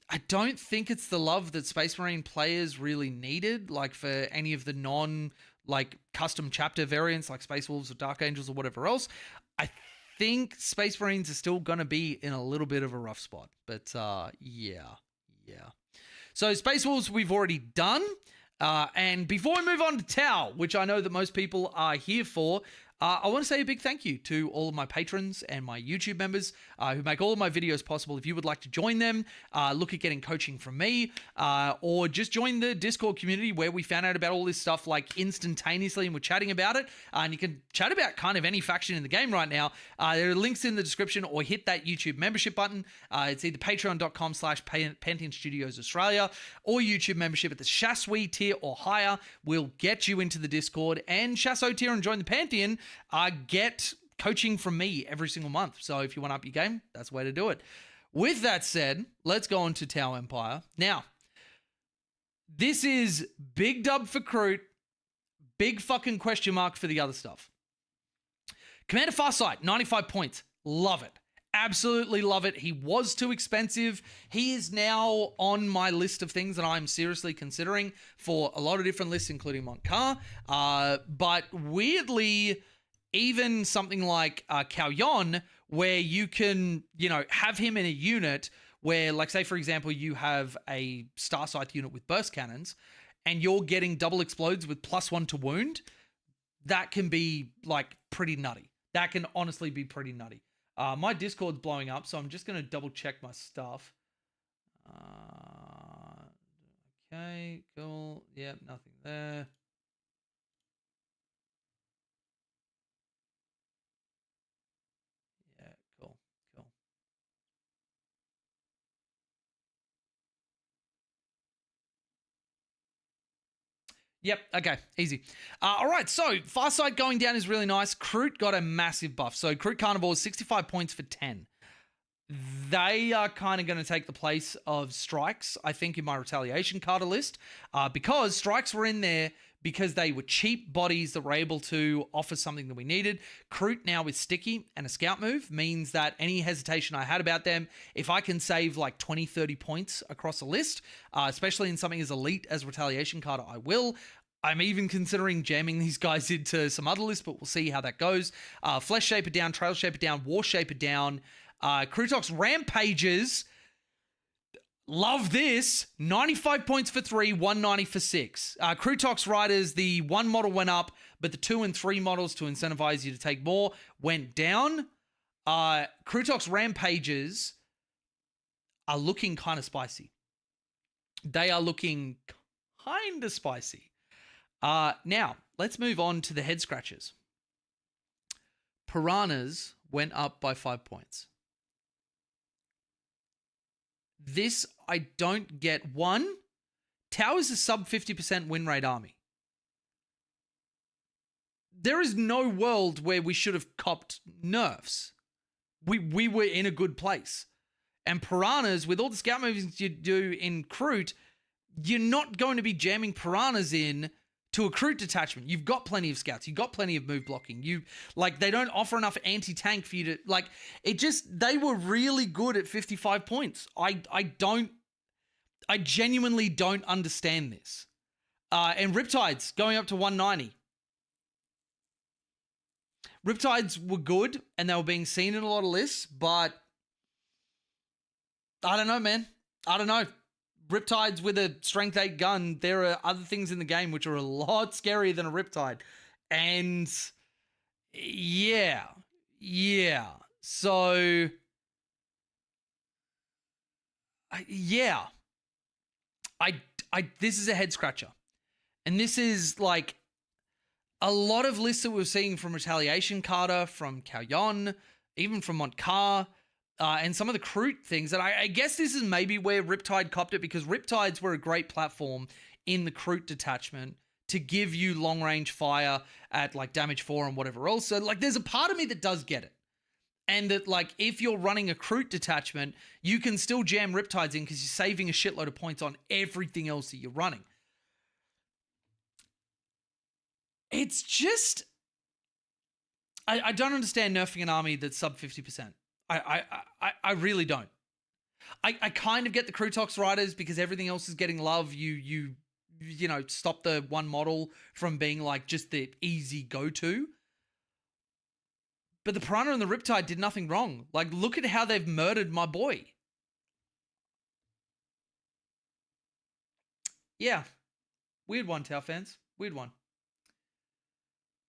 Speaker 1: I don't think it's the love that Space Marine players really needed, for any of the custom chapter variants like Space Wolves or Dark Angels or whatever else. I think Space Marines are still going to be in a little bit of a rough spot. But yeah. So Space Wolves we've already done. And before we move on to Tau, which I know that most people are here for, I want to say a big thank you to all of my patrons and my YouTube members who make all of my videos possible. If you would like to join them, look at getting coaching from me, or just join the Discord community where we found out about all this stuff instantaneously and we're chatting about it. And you can chat about kind of any faction in the game right now. There are links in the description, or hit that YouTube membership button. It's either patreon.com/Pantheon Studios Australia or YouTube membership at the Shasui tier or higher will get you into the Discord, and Shasso tier and join the Pantheon. Get coaching from me every single month. So if you want to up your game, that's the way to do it. With that said, let's go on to Tau Empire. Now, this is big dub for Kroot, big fucking question mark for the other stuff. Commander Farsight, 95 points. Love it. Absolutely love it. He was too expensive. He is now on my list of things that I'm seriously considering for a lot of different lists, including Montcar. But weirdly, even something like Cao Yon, where you can, have him in a unit where, say, for example, you have a Star Scythe unit with burst cannons and you're getting double explodes with +1 to wound, that can be, pretty nutty. That can honestly be pretty nutty. My Discord's blowing up, so I'm just going to double check my stuff. Okay, cool. Yep, nothing there. Yeah, cool. Yep, okay, easy. All right, so Farsight going down is really nice. Kroot got a massive buff. So Kroot Carnivore is 65 points for 10. They are kind of going to take the place of Strikes, I think, in my Retaliation Carter list, because Strikes were in there because they were cheap bodies that were able to offer something that we needed. Kroot now with Sticky and a Scout move means that any hesitation I had about them, if I can save 20, 30 points across a list, especially in something as elite as Retaliation Carter, I will. I'm even considering jamming these guys into some other lists, but we'll see how that goes. Flesh Shaper down, Trail Shaper down, War Shaper down. Krutox Rampages, love this. 95 points for 3, 190 for 6. Krutox Riders, the 1 model went up, but the 2 and 3 models to incentivize you to take more went down. Krutox Rampages are looking kind of spicy. They are looking kind of spicy. Now, let's move on to the head scratchers. Piranhas went up by 5 points. This I don't get. 1, Tau is a sub 50% win rate army. There is no world where we should have copped nerfs. We were in a good place. And Piranhas, with all the scout movements you do in Kroot, you're not going to be jamming Piranhas in to a Kroot detachment. You've got plenty of scouts. You've got plenty of move blocking. They don't offer enough anti-tank for you to, they were really good at 55 points. I genuinely don't understand this. And Riptides going up to 190. Riptides were good, and they were being seen in a lot of lists, but I don't know, man. I don't know. Riptides with a strength 8 gun, there are other things in the game which are a lot scarier than a Riptide. And yeah. So, yeah. This is a head scratcher. And this is like a lot of lists that we're seeing from Retaliation Carter, from Kalyon, even from Montcar, and some of the Kroot things. And I guess this is maybe where Riptide copped it, because Riptides were a great platform in the Kroot detachment to give you long-range fire at like damage 4 and whatever else. So like there's a part of me that does get it. And that like if you're running a Kroot detachment, you can still jam Riptides in because you're saving a shitload of points on everything else that you're running. It's just, I don't understand nerfing an army that's sub 50%. I really don't. I kind of get the Krutox Riders because everything else is getting love. You know, stop the one model from being like just the easy go-to. But the Piranha and the Riptide did nothing wrong. Like, look at how they've murdered my boy. Yeah. Weird one, Tau fans. Weird one.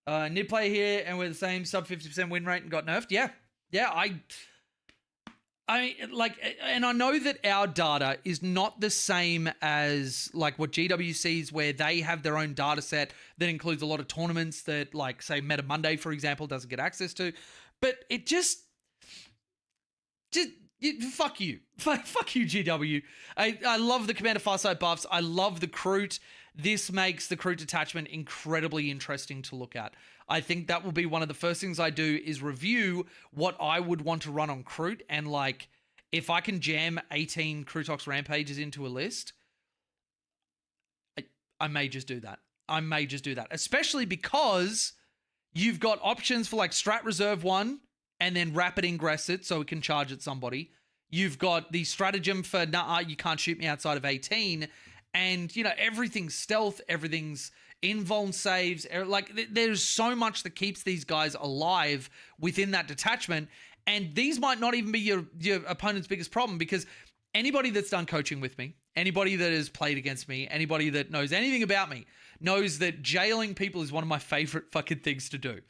Speaker 1: Nid play here and we're the same sub 50% win rate and got nerfed. Yeah. I like, and I know that our data is not the same as like what GW sees, where they have their own data set that includes a lot of tournaments that, like, say Meta Monday, for example, doesn't get access to. But it just fuck you. Fuck you, GW. I love the Commander Farsight buffs. I love the Kroot. This makes the Kroot detachment incredibly interesting to look at. I think that will be one of the first things I do is review what I would want to run on Kroot. And like, if I can jam 18 Krutox Rampages into a list, I may just do that. Especially because you've got options for like Strat Reserve 1 and then Rapid Ingress it so it can charge at somebody. You've got the stratagem for, nah, you can't shoot me outside of 18. And, you know, everything's stealth, everything's invuln saves. Like, there's so much that keeps these guys alive within that detachment. And these might not even be your opponent's biggest problem, because anybody that's done coaching with me, anybody that has played against me, anybody that knows anything about me, knows that jailing people is one of my favorite fucking things to do.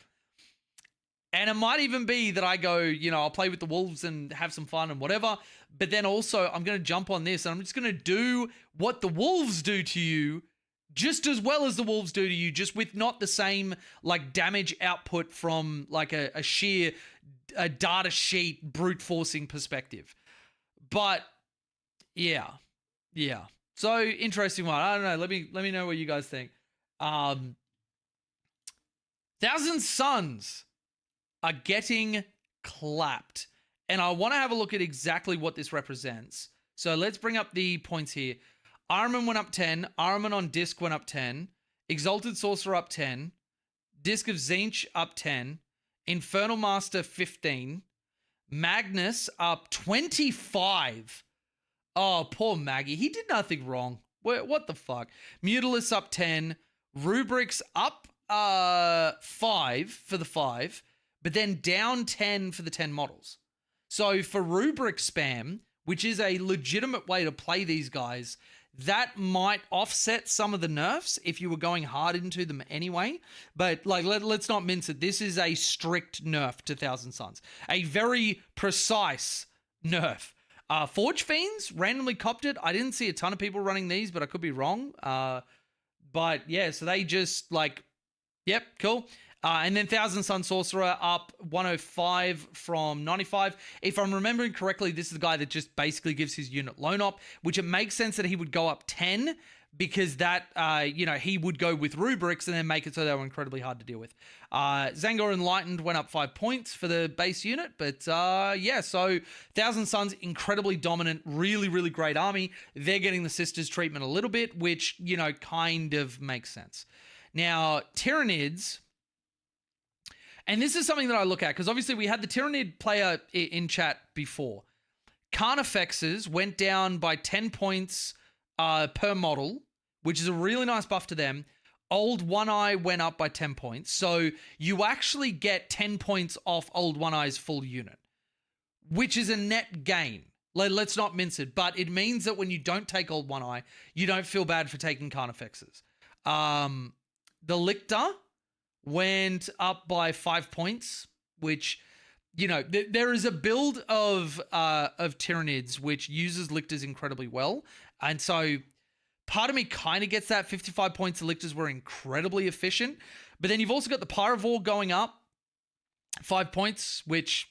Speaker 1: And it might even be that I go, you know, I'll play with the wolves and have some fun and whatever. But then also I'm going to jump on this and I'm just going to do what the wolves do to you just as well as the wolves do to you, just with not the same like damage output from like a sheer data sheet brute forcing perspective. But yeah. So interesting one. I don't know. Let me know what you guys think. Thousand Suns are getting clapped. And I want to have a look at exactly what this represents. So let's bring up the points here. Ahriman went up 10. Ahriman on Disc went up 10. Exalted Sorcerer up 10. Disc of Tzeentch up 10. Infernal Master 15. Magnus up 25. Oh, poor Maggie. He did nothing wrong. What the fuck? Mutalisk up 10. Rubrics up 5 for the 5. But then down 10 for the 10 models. So for rubric spam, which is a legitimate way to play these guys, that might offset some of the nerfs if you were going hard into them anyway. But like, let's not mince it. This is a strict nerf to Thousand Suns. A very precise nerf. Forge Fiends randomly copped it. I didn't see a ton of people running these, but I could be wrong. But yeah, so they just like, yep, cool. And then Thousand Sun Sorcerer up 105 from 95. If I'm remembering correctly, this is the guy that just basically gives his unit loan op, which it makes sense that he would go up 10 because that, he would go with rubrics and then make it so they were incredibly hard to deal with. Zangor Enlightened went up 5 points for the base unit, but so Thousand Suns, incredibly dominant, really, really great army. They're getting the Sisters treatment a little bit, which, kind of makes sense. Now, Tyranids, and this is something that I look at, because obviously we had the Tyranid player in chat before. Carnifexes went down by 10 points per model, which is a really nice buff to them. Old One Eye went up by 10 points. So you actually get 10 points off Old One Eye's full unit, which is a net gain. Let's not mince it, but it means that when you don't take Old One Eye, you don't feel bad for taking Carnifexes. The Lictor went up by 5 points, which, there is a build of Tyranids which uses Lictors incredibly well. And so part of me kind of gets that 55 points. The Lictors were incredibly efficient. But then you've also got the Pyrovore going up 5 points, which,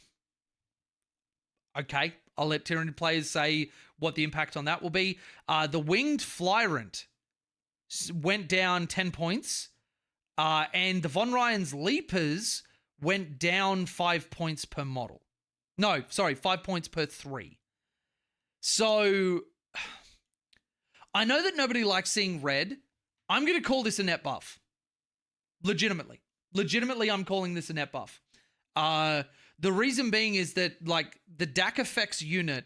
Speaker 1: okay, I'll let Tyranid players say what the impact on that will be. The Winged Flyrant went down 10 points. And the Von Ryan's Leapers went down 5 points per model. No, sorry, 5 points per 3. So I know that nobody likes seeing red. I'm going to call this a net buff. Legitimately, I'm calling this a net buff. The reason being is that, the DAC effects unit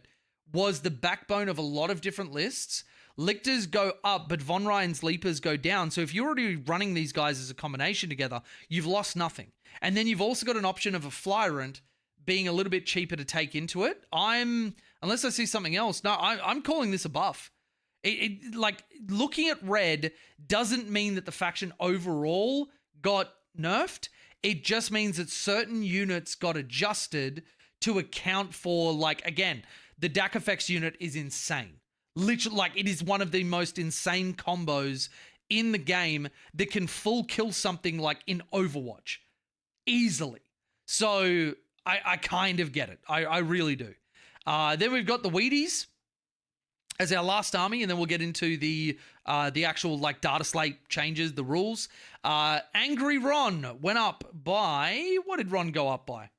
Speaker 1: was the backbone of a lot of different lists. Lictors go up, but Von Ryan's Leapers go down. So if you're already running these guys as a combination together, you've lost nothing. And then you've also got an option of a Flyrant being a little bit cheaper to take into it. Unless I see something else, I'm calling this a buff. Looking at red doesn't mean that the faction overall got nerfed. It just means that certain units got adjusted to account for, again, the DAC effects unit is insane. Literally, it is one of the most insane combos in the game that can full kill something like in Overwatch easily. So I kind of get it. I really do. Then we've got the Wheaties as our last army, and then we'll get into the actual Dataslate changes, the rules. Angry Ron went up by, what did Ron go up by?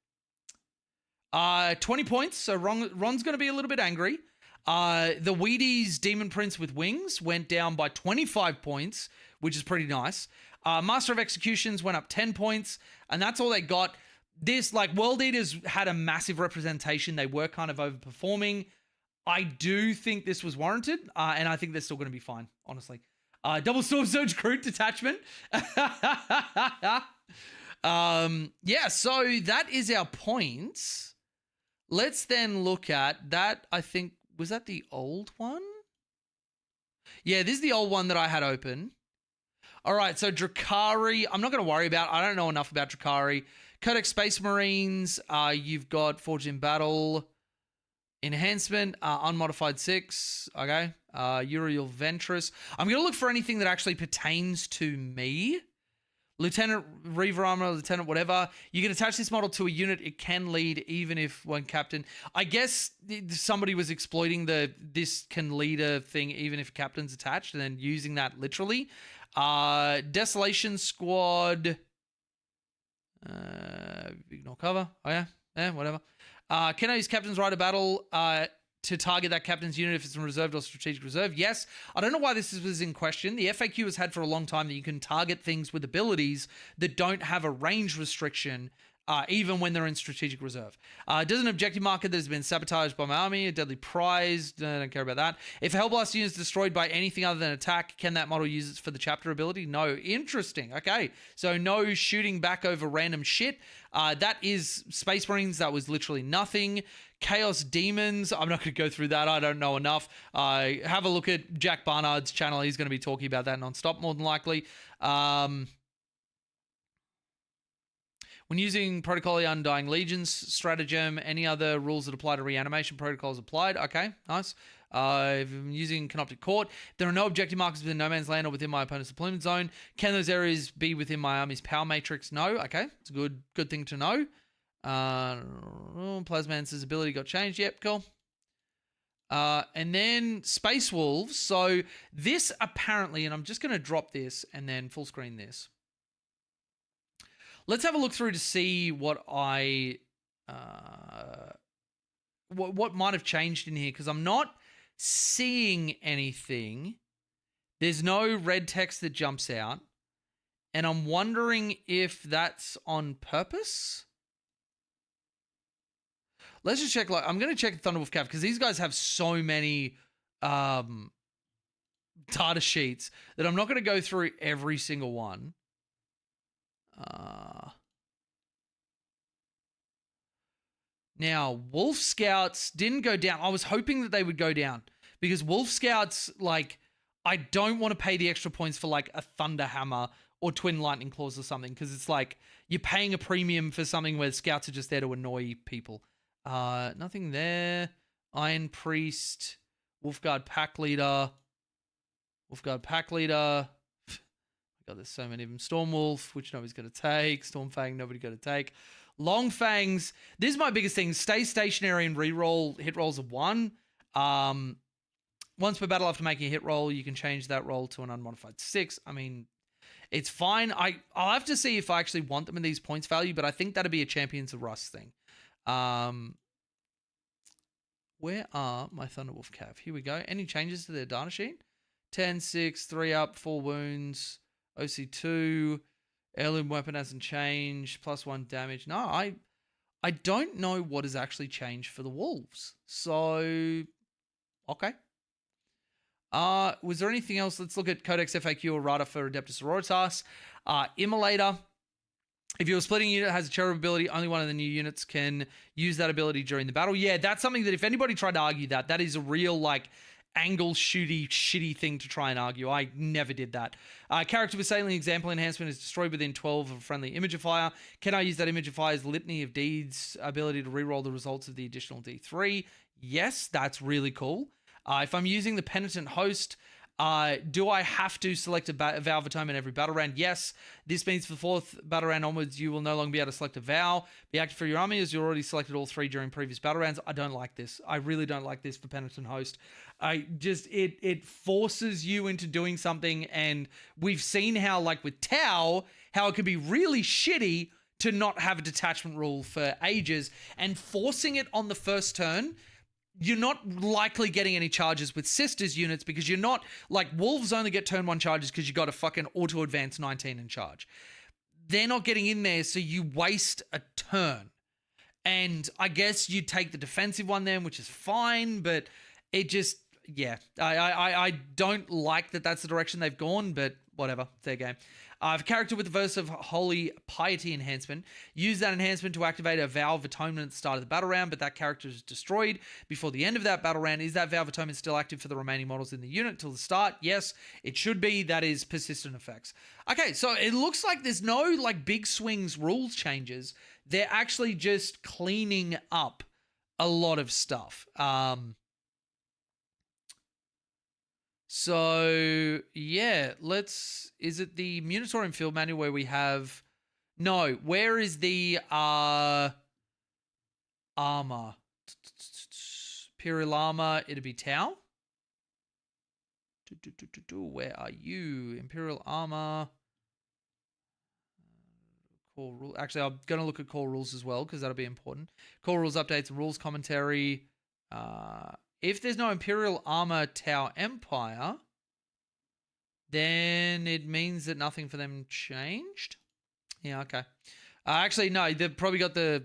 Speaker 1: 20 points. So Ron's going to be a little bit angry. The Wheaties Demon Prince with Wings went down by 25 points, which is pretty nice. Master of Executions went up 10 points, and that's all they got. This, World Eaters had a massive representation. They were kind of overperforming. I do think this was warranted, and I think they're still going to be fine, honestly. Double Storm Surge Crew Detachment. So that is our points. Let's then look at that. I think, was that the old one? Yeah, this is the old one that I had open. All right, so Drukhari, I'm not going to worry about. I don't know enough about Drukhari. Codex Space Marines, you've got Forged in Battle, Enhancement, Unmodified 6, okay. Uriel Ventress. I'm going to look for anything that actually pertains to me. Lieutenant Reaver Armor, Lieutenant whatever. You can attach this model to a unit. It can lead even if one captain. I guess somebody was exploiting this can lead a thing even if captain's attached and then using that literally. Desolation Squad. Ignore cover. Oh yeah. Yeah, whatever. Can I use Captain's Right of Battle to target that captain's unit if it's in reserved or strategic reserve? Yes. I don't know why this was in question. The FAQ has had for a long time that you can target things with abilities that don't have a range restriction, even when they're in strategic reserve. Does an objective marker that has been sabotaged by my army, a deadly prize, I don't care about that. If a Hellblast unit is destroyed by anything other than attack, can that model use it for the chapter ability? No. Interesting. Okay. So no shooting back over random shit. That is Space Marines. That was literally nothing. Chaos Demons. I'm not going to go through that. I don't know enough. Have a look at Jack Barnard's channel. He's going to be talking about that non-stop more than likely. When using Protocol of the Undying Legions stratagem, any other rules that apply to reanimation protocols applied? Okay, nice. If I'm using Canoptic Court, there are no objective markers within no man's land or within my opponent's deployment zone. Can those areas be within my army's power matrix? No. Okay, it's a good thing to know. Plasmance's ability got changed. Yep, cool. And then Space Wolves. So this apparently, and I'm just going to drop this and then full screen this. Let's have a look through to see what what might have changed in here, because I'm not seeing anything. There's no red text that jumps out, and I'm wondering if that's on purpose. Let's just check. Like, I'm going to check Thunderwolf Cav because these guys have so many data sheets that I'm not going to go through every single one. Now, Wolf Scouts didn't go down. I was hoping that they would go down because Wolf Scouts, like, I don't want to pay the extra points for like a Thunder Hammer or Twin Lightning Claws or something, because it's like you're paying a premium for something where Scouts are just there to annoy people. Nothing there. Iron Priest, Wolfguard Pack Leader. God, there's so many of them. Stormwolf, which nobody's going to take. Stormfang, nobody going to take. Longfangs, this is my biggest thing. Stay stationary and reroll hit rolls of 1. Once per battle after making a hit roll, you can change that roll to an unmodified 6. I mean, it's fine. I'll have to see if I actually want them in these points value, but I think that'd be a Champions of Russ thing. Where are my Thunderwolf Cav? Here we go. Any changes to their data sheet? 10, 6, 3 up, 4 wounds, OC2, heirloom weapon hasn't changed, +1 damage. No, I don't know what has actually changed for the Wolves. So, okay. Was there anything else? Let's look at Codex FAQ errata for Adeptus Sororitas. Immolator. If you're splitting a unit that has a cherub ability, only one of the new units can use that ability during the battle. Yeah, that's something that if anybody tried to argue that is a real, like, angle shitty thing to try and argue. I never did that. Character with Sailing Example Enhancement is destroyed within 12 of a friendly Imagifier. Can I use that Imagifier's Litany of Deeds ability to reroll the results of the additional D3? Yes, that's really cool. If I'm using the Penitent Host, do I have to select a vow of atonement every battle round? Yes. This means for the 4th battle round onwards, you will no longer be able to select a vow. Be active for your army as you already selected all 3 during previous battle rounds. I don't like this. I really don't like this for Penitent Host. It forces you into doing something, and we've seen how, like with Tau, how it can be really shitty to not have a detachment rule for ages, and forcing it on the first turn. You're not likely getting any charges with Sisters units because you're not, like, Wolves only get turn 1 charges because you got a fucking auto advance 19 in charge. They're not getting in there, so you waste a turn. And I guess you take the defensive one then, which is fine, but it just, yeah. I don't like that that's the direction they've gone, but whatever, it's their game. A character with the verse of Holy Piety enhancement. Use that enhancement to activate a vow of atonement at the start of the battle round, but that character is destroyed before the end of that battle round. Is that vow of atonement still active for the remaining models in the unit till the start? Yes, it should be. That is persistent effects. Okay, so it looks like there's no, like, big swings rules changes. They're actually just cleaning up a lot of stuff. So, yeah, is it the Munitorium Field Manual where we have, no, where is the armor? Imperial armor, it'd be Tau. Where are you? Imperial armor. Core rule. Actually, I'm going to look at core rules as well because that'll be important. Core rules updates, rules commentary, if there's no Imperial Armor Tau Empire, then it means that nothing for them changed. Yeah, okay. Actually, no, they've probably got the...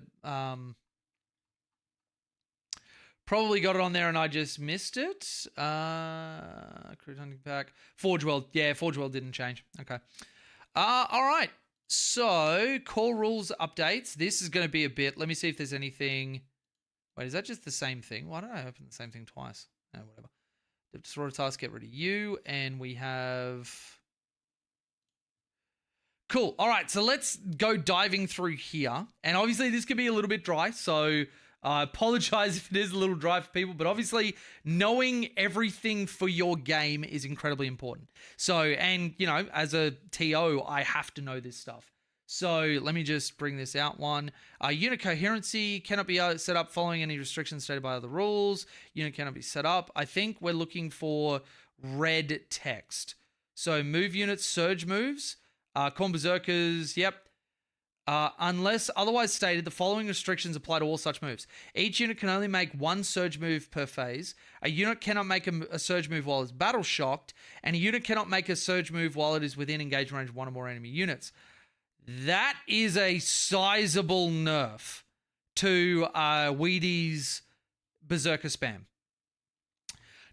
Speaker 1: probably got it on there and I just missed it. Crude Hunting Pack. Forge World. Yeah, Forge World didn't change. Okay. All right. So, core rules updates. This is going to be a bit... Let me see if there's anything... Wait, is that just the same thing? Why don't I open the same thing twice? No, whatever. Sororitas, get rid of you. And we have... Cool. All right, so let's go diving through here. And obviously this could be a little bit dry, so I apologize if it is a little dry for people, but obviously knowing everything for your game is incredibly important. So, and, you know, as a TO, I have to know this stuff. So let me just bring this out one. Unit coherency cannot be set up following any restrictions stated by other rules. Unit cannot be set up. I think we're looking for red text. So move units, surge moves, Corn Berserkers, yep. Unless otherwise stated, the following restrictions apply to all such moves. Each unit can only make one surge move per phase. A unit cannot make a surge move while it's battle shocked, and a unit cannot make a surge move while it is within engagement range of one or more enemy units. That is a sizable nerf to Weedy's Berserker spam.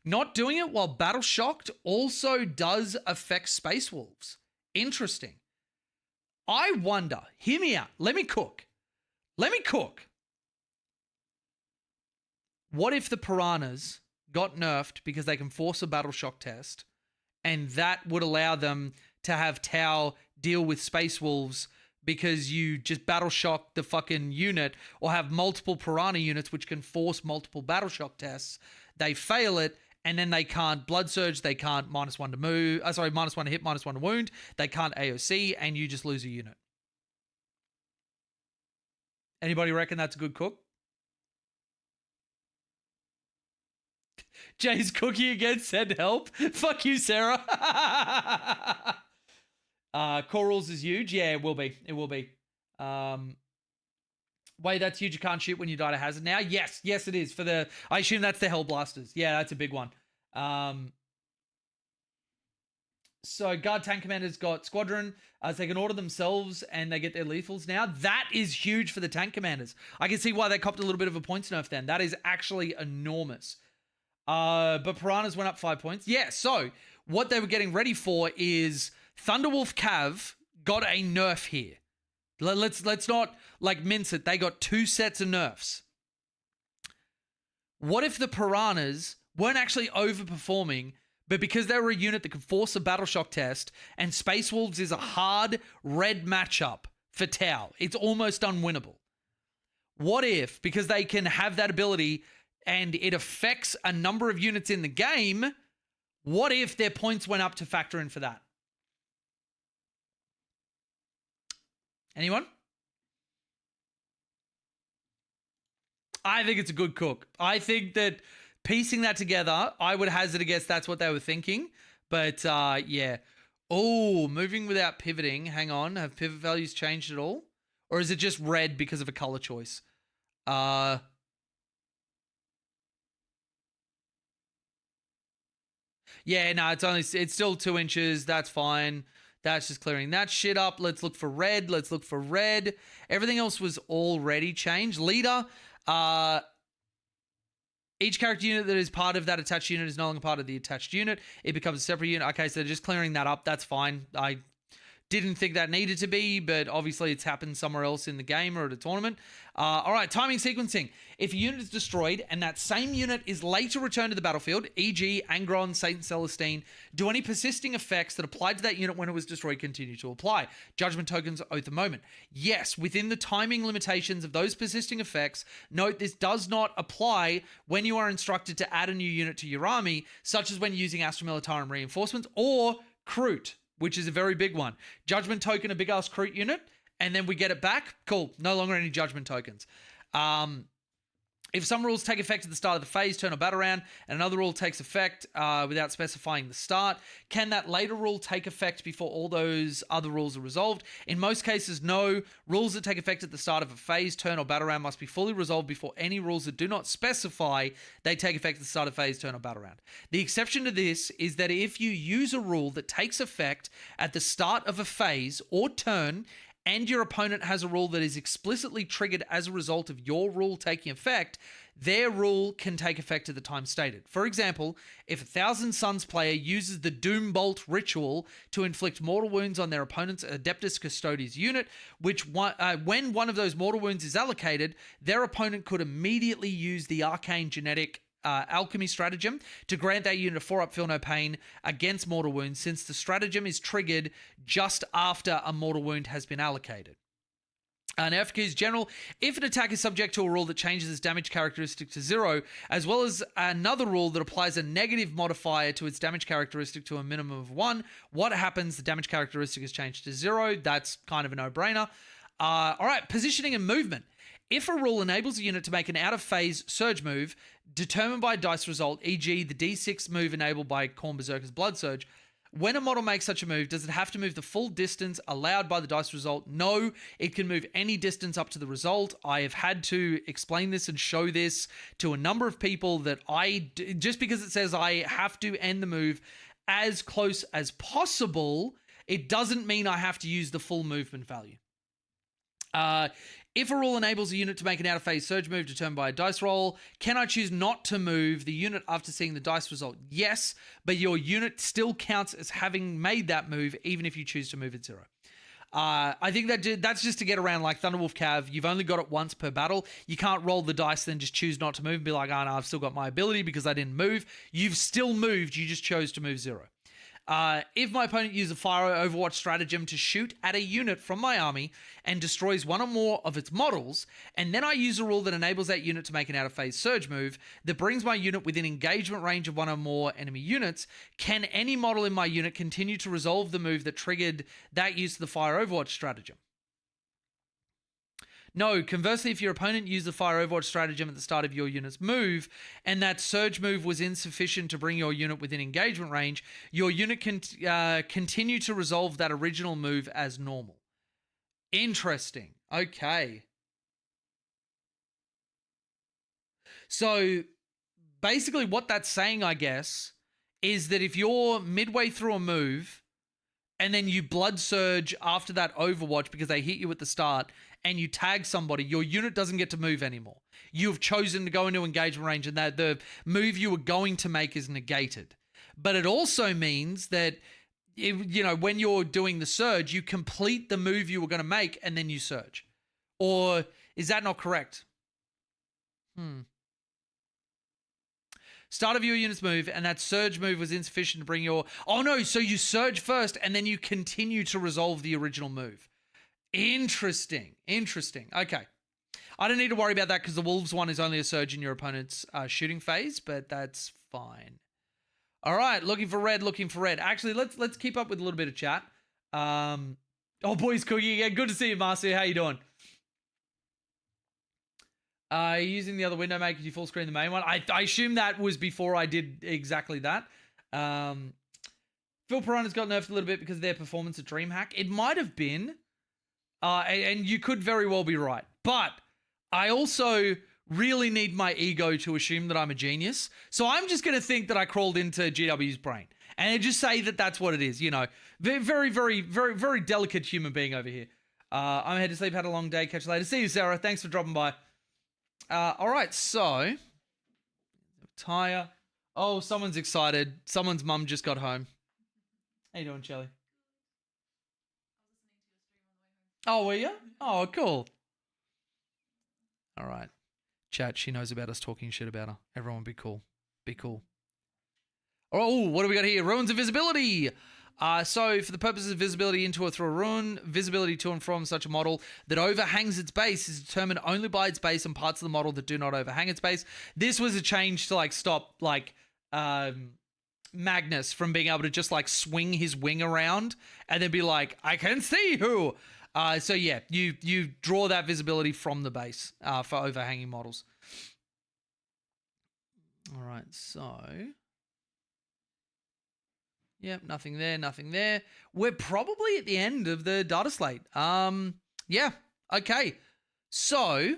Speaker 1: Not doing it while battle shocked also does affect Space Wolves. Interesting. I wonder, hear me out. Let me cook. What if the Piranhas got nerfed because they can force a battle shock test, and that would allow them to have Tau deal with Space Wolves because you just battle shock the fucking unit, or have multiple Piranha units which can force multiple battle shock tests. They fail it, and then they can't Blood Surge, they can't -1 to move, -1 to hit, -1 to wound, they can't AOC, and you just lose a unit. Anybody reckon that's a good cook? Jay's cooking again, send help. Fuck you, Sarah. Core rules is huge. Yeah, it will be. Wait, that's huge. You can't shoot when you die to hazard now? Yes, it is. I assume that's the Hellblasters. Yeah, that's a big one. So guard tank commanders got squadron, so they can order themselves and they get their lethals now. That is huge for the tank commanders. I can see why they copped a little bit of a points nerf then. That is actually enormous. But Piranhas went up 5 points. Yeah, so what they were getting ready for is Thunderwolf Cav got a nerf here. Let's not mince it. They got 2 sets of nerfs. What if the Piranhas weren't actually overperforming, but because they were a unit that could force a battle shock test, and Space Wolves is a hard red matchup for Tau, it's almost unwinnable. What if, because they can have that ability and it affects a number of units in the game, what if their points went up to factor in for that? Anyone? I think it's a good cook. I think that piecing that together, I would hazard a guess that's what they were thinking. But yeah. Oh, moving without pivoting. Hang on. Have pivot values changed at all? Or is it just red because of a color choice? Yeah, no, it's still 2 inches. That's fine. That's just clearing that shit up. Let's look for red. Everything else was already changed. Leader, each character unit that is part of that attached unit is no longer part of the attached unit. It becomes a separate unit. Okay, so they're just clearing that up. That's fine. I didn't think that needed to be, but obviously it's happened somewhere else in the game or at a tournament. All right, timing sequencing. If a unit is destroyed and that same unit is later returned to the battlefield, e.g. Angron, Satan Celestine, do any persisting effects that applied to that unit when it was destroyed continue to apply? Judgment tokens, Oath of Moment. Yes, within the timing limitations of those persisting effects, note this does not apply when you are instructed to add a new unit to your army, such as when using Astra Militarum reinforcements or Kroot, which is a very big one. Judgment token, a big-ass Kroot unit, and then we get it back. Cool. No longer any judgment tokens. If some rules take effect at the start of the phase, turn or battle round, and another rule takes effect without specifying the start, can that later rule take effect before all those other rules are resolved? In most cases, no. Rules that take effect at the start of a phase, turn, or battle round must be fully resolved before any rules that do not specify they take effect at the start of phase, turn, or battle round. The exception to this is that if you use a rule that takes effect at the start of a phase or turn, and your opponent has a rule that is explicitly triggered as a result of your rule taking effect, their rule can take effect at the time stated. For example, if a Thousand Suns player uses the Doombolt ritual to inflict mortal wounds on their opponent's Adeptus Custodes unit, when one of those mortal wounds is allocated, their opponent could immediately use the Arcane Genetic Alchemy stratagem to grant that unit a 4-up Feel No Pain against mortal wounds, since the stratagem is triggered just after a mortal wound has been allocated. Now FQ's general, if an attack is subject to a rule that changes its damage characteristic to 0, as well as another rule that applies a negative modifier to its damage characteristic to a minimum of 1, what happens? The damage characteristic is changed to 0. That's kind of a no-brainer. All right, positioning and movement. If a rule enables a unit to make an out-of-phase surge move determined by a dice result, e.g. the D6 move enabled by Khorne Berserker's Blood Surge, when a model makes such a move, does it have to move the full distance allowed by the dice result? No, it can move any distance up to the result. I have had to explain this and show this to a number of people that just because it says I have to end the move as close as possible, it doesn't mean I have to use the full movement value. If a rule enables a unit to make an out-of-phase surge move determined by a dice roll, can I choose not to move the unit after seeing the dice result? Yes, but your unit still counts as having made that move, even if you choose to move at 0. I think that's just to get around like Thunderwolf Cav. You've only got it once per battle. You can't roll the dice, then just choose not to move and be like, oh no, I've still got my ability because I didn't move. You've still moved, you just chose to move 0. If my opponent uses a fire Overwatch stratagem to shoot at a unit from my army and destroys one or more of its models, and then I use a rule that enables that unit to make an out-of-phase surge move that brings my unit within engagement range of one or more enemy units, can any model in my unit continue to resolve the move that triggered that use of the fire Overwatch stratagem? No, conversely, if your opponent used the fire Overwatch stratagem at the start of your unit's move, and that surge move was insufficient to bring your unit within engagement range, your unit can continue to resolve that original move as normal. Interesting. Okay. So, basically what that's saying, I guess, is that if you're midway through a move, and then you blood surge after that Overwatch because they hit you at the start, and you tag somebody, your unit doesn't get to move anymore. You've chosen to go into engagement range, and that the move you were going to make is negated. But it also means that, when you're doing the surge, you complete the move you were going to make, and then you surge. Or is that not correct? Start of your unit's move, and that surge move was insufficient to bring your... Oh no, so you surge first, and then you continue to resolve the original move. Interesting. Okay. I don't need to worry about that because the Wolves one is only a surge in your opponent's shooting phase, but that's fine. All right, looking for red. Actually, let's keep up with a little bit of chat. Oh, boys, Cookie, yeah, good to see you, Marcia. How you doing? Using the other window maker, you full screen the main one. I assume that was before I did exactly that. Phil Piranha's got nerfed a little bit because of their performance at DreamHack. It might have been. And you could very well be right. But I also really need my ego to assume that I'm a genius. So I'm just going to think that I crawled into GW's brain. And just say that that's what it is, Very, very, very, very, very delicate human being over here. I'm headed to sleep, had a long day. Catch you later. See you, Sarah. Thanks for dropping by. All right, so... Tire. Oh, someone's excited. Someone's mum just got home. How you doing, Shelly? Oh, were you? Oh, cool. All right. Chat, she knows about us talking shit about her. Everyone be cool. Be cool. Oh, what do we got here? Ruins of visibility. So for the purposes of visibility into or through a ruin, visibility to and from such a model that overhangs its base is determined only by its base and parts of the model that do not overhang its base. This was a change to stop Magnus from being able to just swing his wing around and then be like, I can see who. So yeah, you draw that visibility from the base for overhanging models. All right, so... Yep, nothing there. We're probably at the end of the data slate. Yeah, okay. So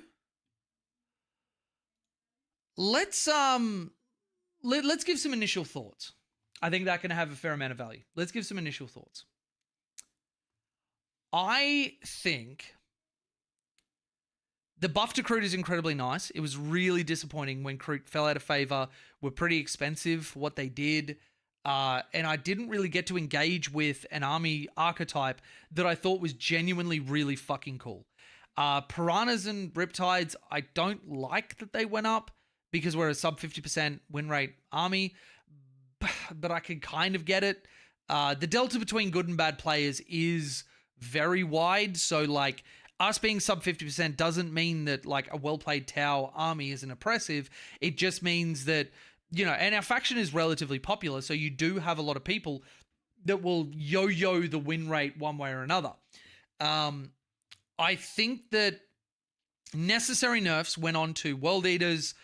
Speaker 1: let's give some initial thoughts. I think that can have a fair amount of value. Let's give some initial thoughts. I think the buff to Kroot is incredibly nice. It was really disappointing when Kroot fell out of favor, were pretty expensive for what they did. And I didn't really get to engage with an army archetype that I thought was genuinely really fucking cool. Piranhas and Riptides, I don't like that they went up because we're a sub 50% win rate army, but I can kind of get it. The delta between good and bad players is very wide. So us being sub 50% doesn't mean that like a well-played Tau army isn't oppressive. It just means that, and our faction is relatively popular, so you do have a lot of people that will yo-yo the win rate one way or another. I think that necessary nerfs went on to World Eaters,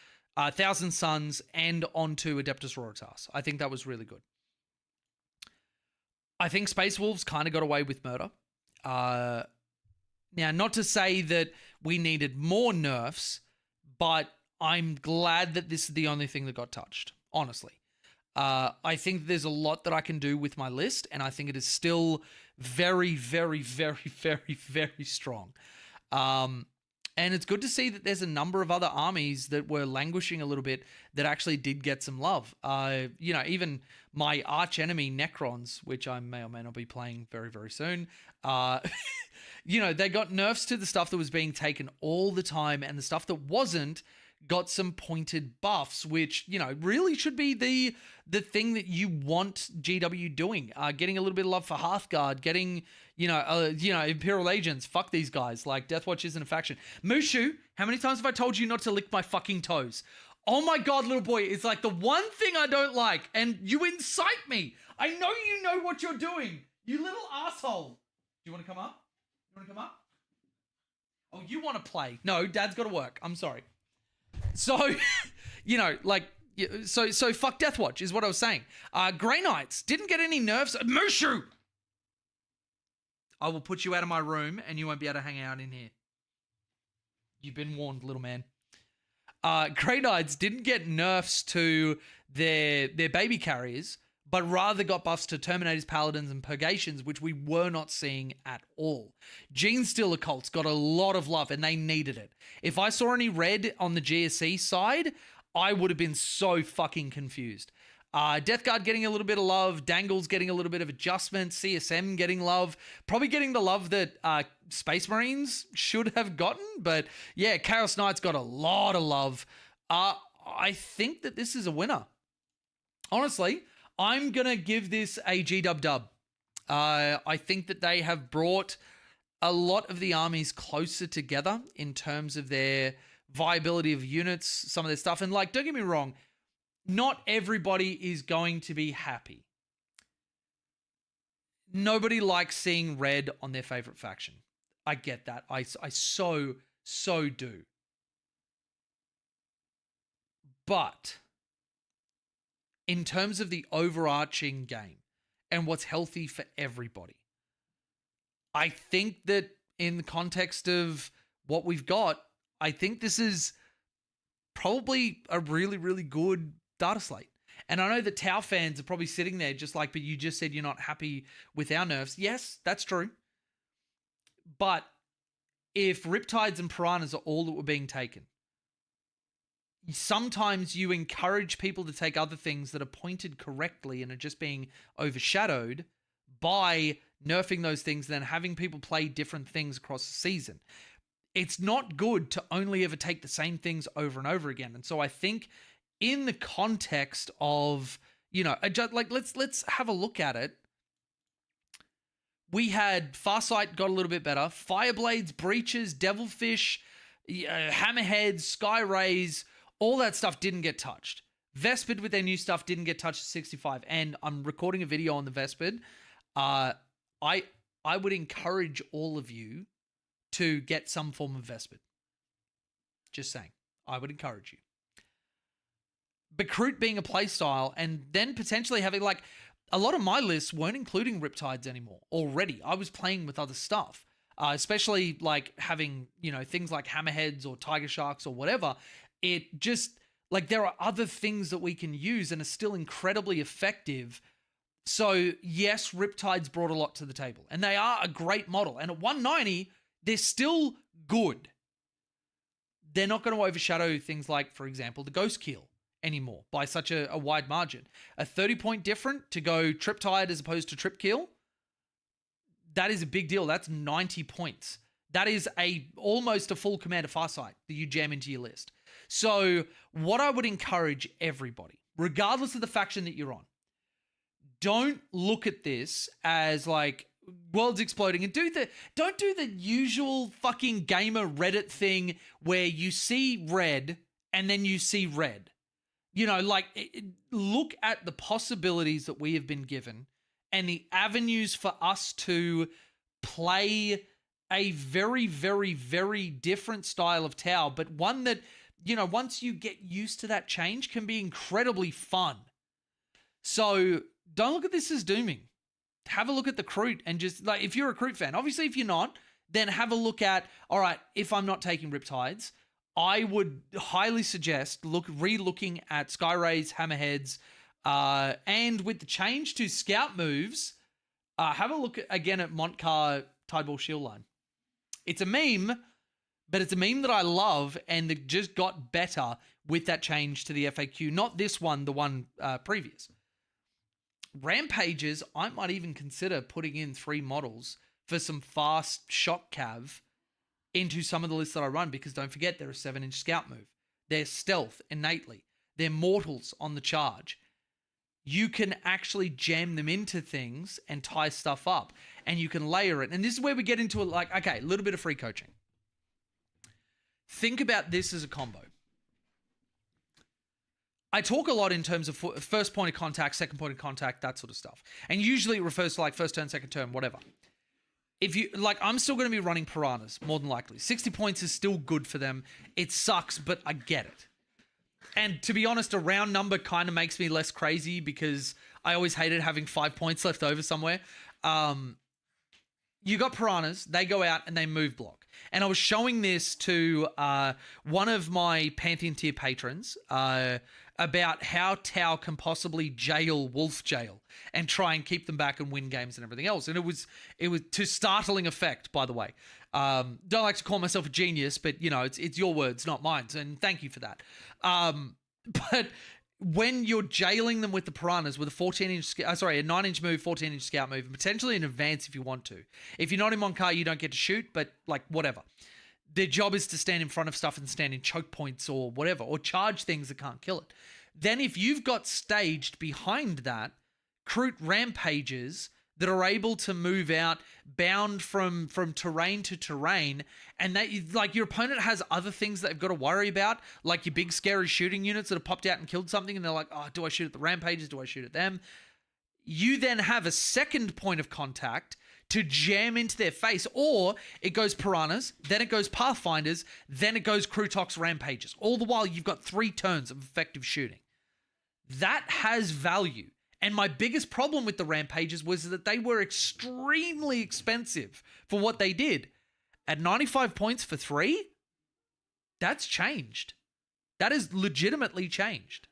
Speaker 1: Thousand Suns, and onto Adeptus Roritas. I think that was really good. I think Space Wolves kind of got away with murder. Now, not to say that we needed more nerfs, but I'm glad that this is the only thing that got touched, honestly. I think there's a lot that I can do with my list, and I think it is still very, very, very, very, very strong. And it's good to see that there's a number of other armies that were languishing a little bit that actually did get some love. Even my arch enemy Necrons, which I may or may not be playing very, very soon, they got nerfs to the stuff that was being taken all the time, and the stuff that wasn't got some pointed buffs, which, really should be the thing that you want GW doing. Getting a little bit of love for Hearthguard, getting, Imperial Agents. Fuck these guys. Like, Deathwatch isn't a faction. Mushu, how many times have I told you not to lick my fucking toes? Oh my God, little boy, it's like the one thing I don't like, and you incite me. I know you know what you're doing, you little asshole. Do you want to come up? Oh, you want to play? No, Dad's got to work. I'm sorry. So, so fuck Deathwatch is what I was saying. Grey Knights didn't get any nerfs. Mushu! I will put you out of my room and you won't be able to hang out in here. You've been warned, little man. Grey Knights didn't get nerfs to their baby carriers, but rather got buffs to Terminators, Paladins, and Purgations, which we were not seeing at all. Genestealer cults got a lot of love, and they needed it. If I saw any red on the GSE side, I would have been so fucking confused. Death Guard getting a little bit of love, Dangles getting a little bit of adjustment, CSM getting love, probably getting the love that Space Marines should have gotten, but yeah, Chaos Knights got a lot of love. I think that this is a winner. Honestly, I'm going to give this a G-dub-dub. I think that they have brought a lot of the armies closer together in terms of their viability of units, some of their stuff. And like, don't get me wrong, not everybody is going to be happy. Nobody likes seeing red on their favorite faction. I get that. I so do. But in terms of the overarching game and what's healthy for everybody, I think that in the context of what we've got, I think this is probably a really, really good data slate. And I know that Tau fans are probably sitting there just like, but you just said you're not happy with our nerfs. Yes, that's true. But if Riptides and Piranhas are all that were being taken, sometimes you encourage people to take other things that are pointed correctly and are just being overshadowed by nerfing those things, then having people play different things across the season. It's not good to only ever take the same things over and over again. And so I think in the context of, let's have a look at it. We had Farsight got a little bit better. Fireblades, Breaches, Devilfish, Hammerheads, Sky Rays, all that stuff didn't get touched. Vespid with their new stuff didn't get touched at 65. And I'm recording a video on the Vespid. I would encourage all of you to get some form of Vespid. Just saying. I would encourage you. Recruit being a playstyle, and then potentially having, like, a lot of my lists weren't including Riptides anymore already. I was playing with other stuff, especially like having, things like Hammerheads or Tiger Sharks or whatever. It just, like, there are other things that we can use and are still incredibly effective. So yes, Riptides brought a lot to the table, and they are a great model. And at 190, they're still good. They're not going to overshadow things like, for example, the Ghost Keel anymore by such a wide margin. A 30-point difference to go Triptide as opposed to Trip Keel, that is a big deal. That's 90 points. That is almost a full Commander Farsight that you jam into your list. So what I would encourage everybody, regardless of the faction that you're on, don't look at this as like, world's exploding, and don't do the usual fucking gamer Reddit thing where you see red and then you see red. You know, like, look at the possibilities that we have been given and the avenues for us to play a very, very, very different style of Tau, but one that, you know, once you get used to that change, can be incredibly fun. So don't look at this as dooming. Have a look at the Kroot and just, like, if you're a Kroot fan, obviously if you're not, then have a look at, all right, if I'm not taking Riptides, I would highly suggest re-looking at Skyrays, Hammerheads, and with the change to Scout moves, have a look again at Montcar Tidewall Shield Line. It's a meme, but it's a meme that I love, and it just got better with that change to the FAQ. Not this one, the one previous. Rampages, I might even consider putting in 3 models for some fast shock cav into some of the lists that I run, because don't forget, they're a 7-inch scout move. They're stealth innately. They're mortals on the charge. You can actually jam them into things and tie stuff up, and you can layer it. And this is where we get into it, like, okay, a little bit of free coaching. Think about this as a combo. I talk a lot in terms of first point of contact, second point of contact, that sort of stuff. And usually it refers to like first turn, second turn, whatever. If you, like, I'm still going to be running Piranhas, more than likely. 60 points is still good for them. It sucks, but I get it. And to be honest, a round number kind of makes me less crazy, because I always hated having 5 points left over somewhere. You got Piranhas, they go out and they move block. And I was showing this to one of my Pantheon tier patrons about how Tau can possibly jail Wolf Jail and try and keep them back and win games and everything else. And it was to startling effect, by the way. Don't like to call myself a genius, but, you know, it's your words, not mine. And thank you for that. But when you're jailing them with the Piranhas with a 9-inch move, 14-inch scout move, and potentially in advance if you want to. If you're not in Montcar, you don't get to shoot, but, like, whatever. Their job is to stand in front of stuff and stand in choke points or whatever, or charge things that can't kill it. Then if you've got staged behind that, Kroot rampages that are able to move out, bound from terrain to terrain, and that, like, your opponent has other things that they've got to worry about, like your big scary shooting units that have popped out and killed something, and they're like, oh, do I shoot at the rampages? Do I shoot at them? You then have a second point of contact to jam into their face, or it goes Piranhas, then it goes Pathfinders, then it goes Krutox rampages. All the while, you've got 3 turns of effective shooting. That has value. And my biggest problem with the rampages was that they were extremely expensive for what they did. At 95 points for 3, that's changed. That is legitimately changed.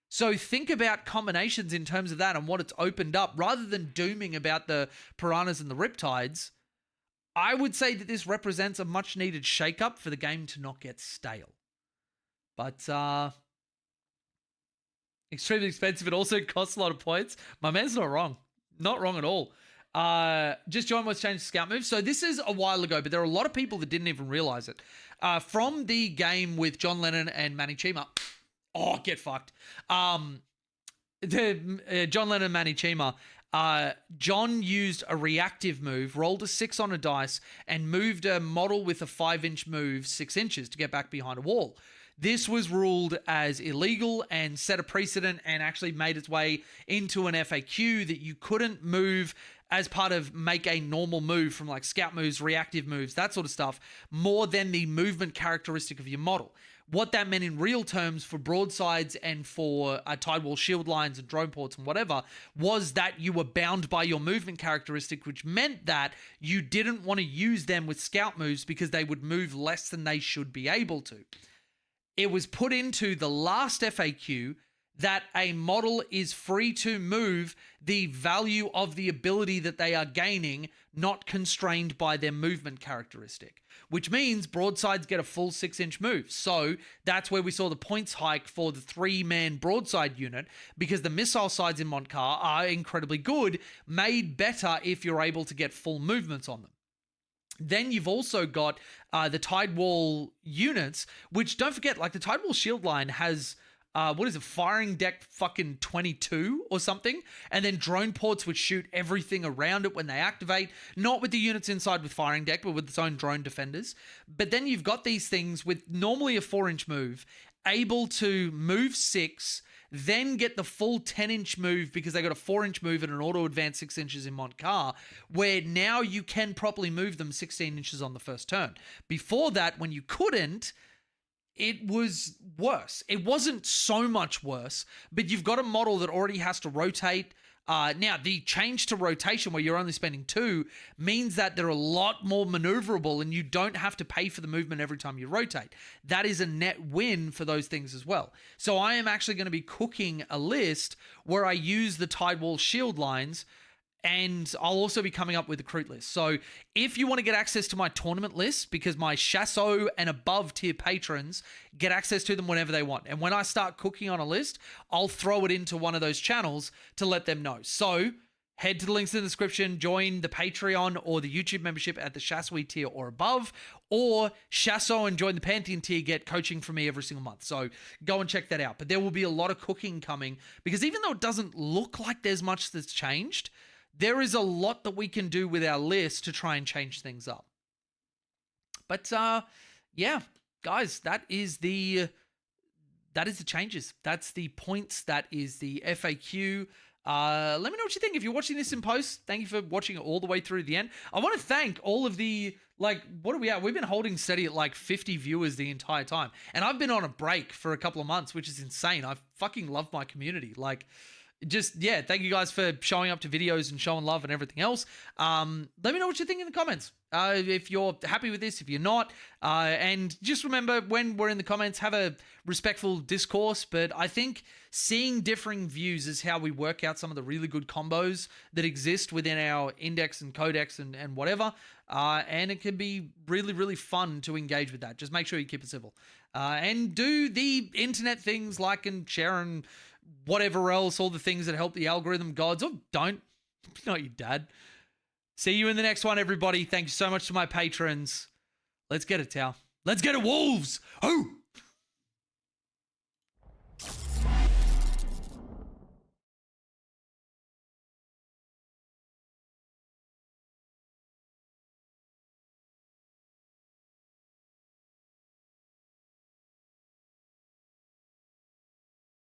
Speaker 1: So think about combinations in terms of that and what it's opened up. Rather than dooming about the Piranhas and the Riptides, I would say that this represents a much needed shakeup for the game to not get stale. But extremely expensive. It also costs a lot of points. My man's not wrong. Not wrong at all. Just join what's changed the scout move. So this is a while ago, but there are a lot of people that didn't even realize it. From the game with John Lennon and Manny Chima. Oh, get fucked. John Lennon and Manny Chima. John used a reactive move, rolled a 6 on a dice, and moved a model with a 5-inch move 6 inches to get back behind a wall. This was ruled as illegal and set a precedent, and actually made its way into an FAQ that you couldn't move as part of make a normal move from like scout moves, reactive moves, that sort of stuff, more than the movement characteristic of your model. What that meant in real terms for broadsides and for tidewall shield lines and drone ports and whatever was that you were bound by your movement characteristic, which meant that you didn't want to use them with scout moves because they would move less than they should be able to. It was put into the last FAQ that a model is free to move the value of the ability that they are gaining, not constrained by their movement characteristic, which means broadsides get a full 6-inch move. So that's where we saw the points hike for the 3-man broadside unit, because the missile sides in Montcar are incredibly good, made better if you're able to get full movements on them. Then you've also got the Tidewall units, which, don't forget, like the Tidewall shield line has what is it, firing deck fucking 22 or something, and then drone ports would shoot everything around it when they activate, not with the units inside with firing deck, but with its own drone defenders. But then you've got these things with normally a 4-inch move, able to move 6, then get the full 10-inch move because they got a 4-inch move and an auto advance 6 inches in Montcar, where now you can properly move them 16 inches on the first turn. Before that, when you couldn't, it was worse. It wasn't so much worse, but you've got a model that already has to rotate. Now, the change to rotation where you're only spending 2 means that they're a lot more maneuverable and you don't have to pay for the movement every time you rotate. That is a net win for those things as well. So I am actually going to be cooking a list where I use the Tidewall shield lines, and I'll also be coming up with a recruit list. So if you want to get access to my tournament list, because my Chassot and above tier patrons get access to them whenever they want. And when I start cooking on a list, I'll throw it into one of those channels to let them know. So head to the links in the description, join the Patreon or the YouTube membership at the Chassot tier or above, or Chassot and join the Pantheon tier, get coaching from me every single month. So go and check that out. But there will be a lot of cooking coming, because even though it doesn't look like there's much that's changed, there is a lot that we can do with our list to try and change things up. But yeah, guys, that is the changes. That's the points. That is the FAQ. Let me know what you think. If you're watching this in post, thank you for watching it all the way through the end. I want to thank all of the, what are we at? We've been holding steady at 50 viewers the entire time. And I've been on a break for a couple of months, which is insane. I fucking love my community. Thank you guys for showing up to videos and showing love and everything else. Let me know what you think in the comments. If you're happy with this, if you're not. And just remember, when we're in the comments, have a respectful discourse. But I think seeing differing views is how we work out some of the really good combos that exist within our index and codex and whatever. And it can be really, really fun to engage with that. Just make sure you keep it civil. And do the internet things, like and share and whatever else, all the things that help the algorithm gods, or don't. Not your dad. See you in the next one, everybody. Thank you so much to my patrons. Let's get it, Tau. Let's get it, Wolves! Oh!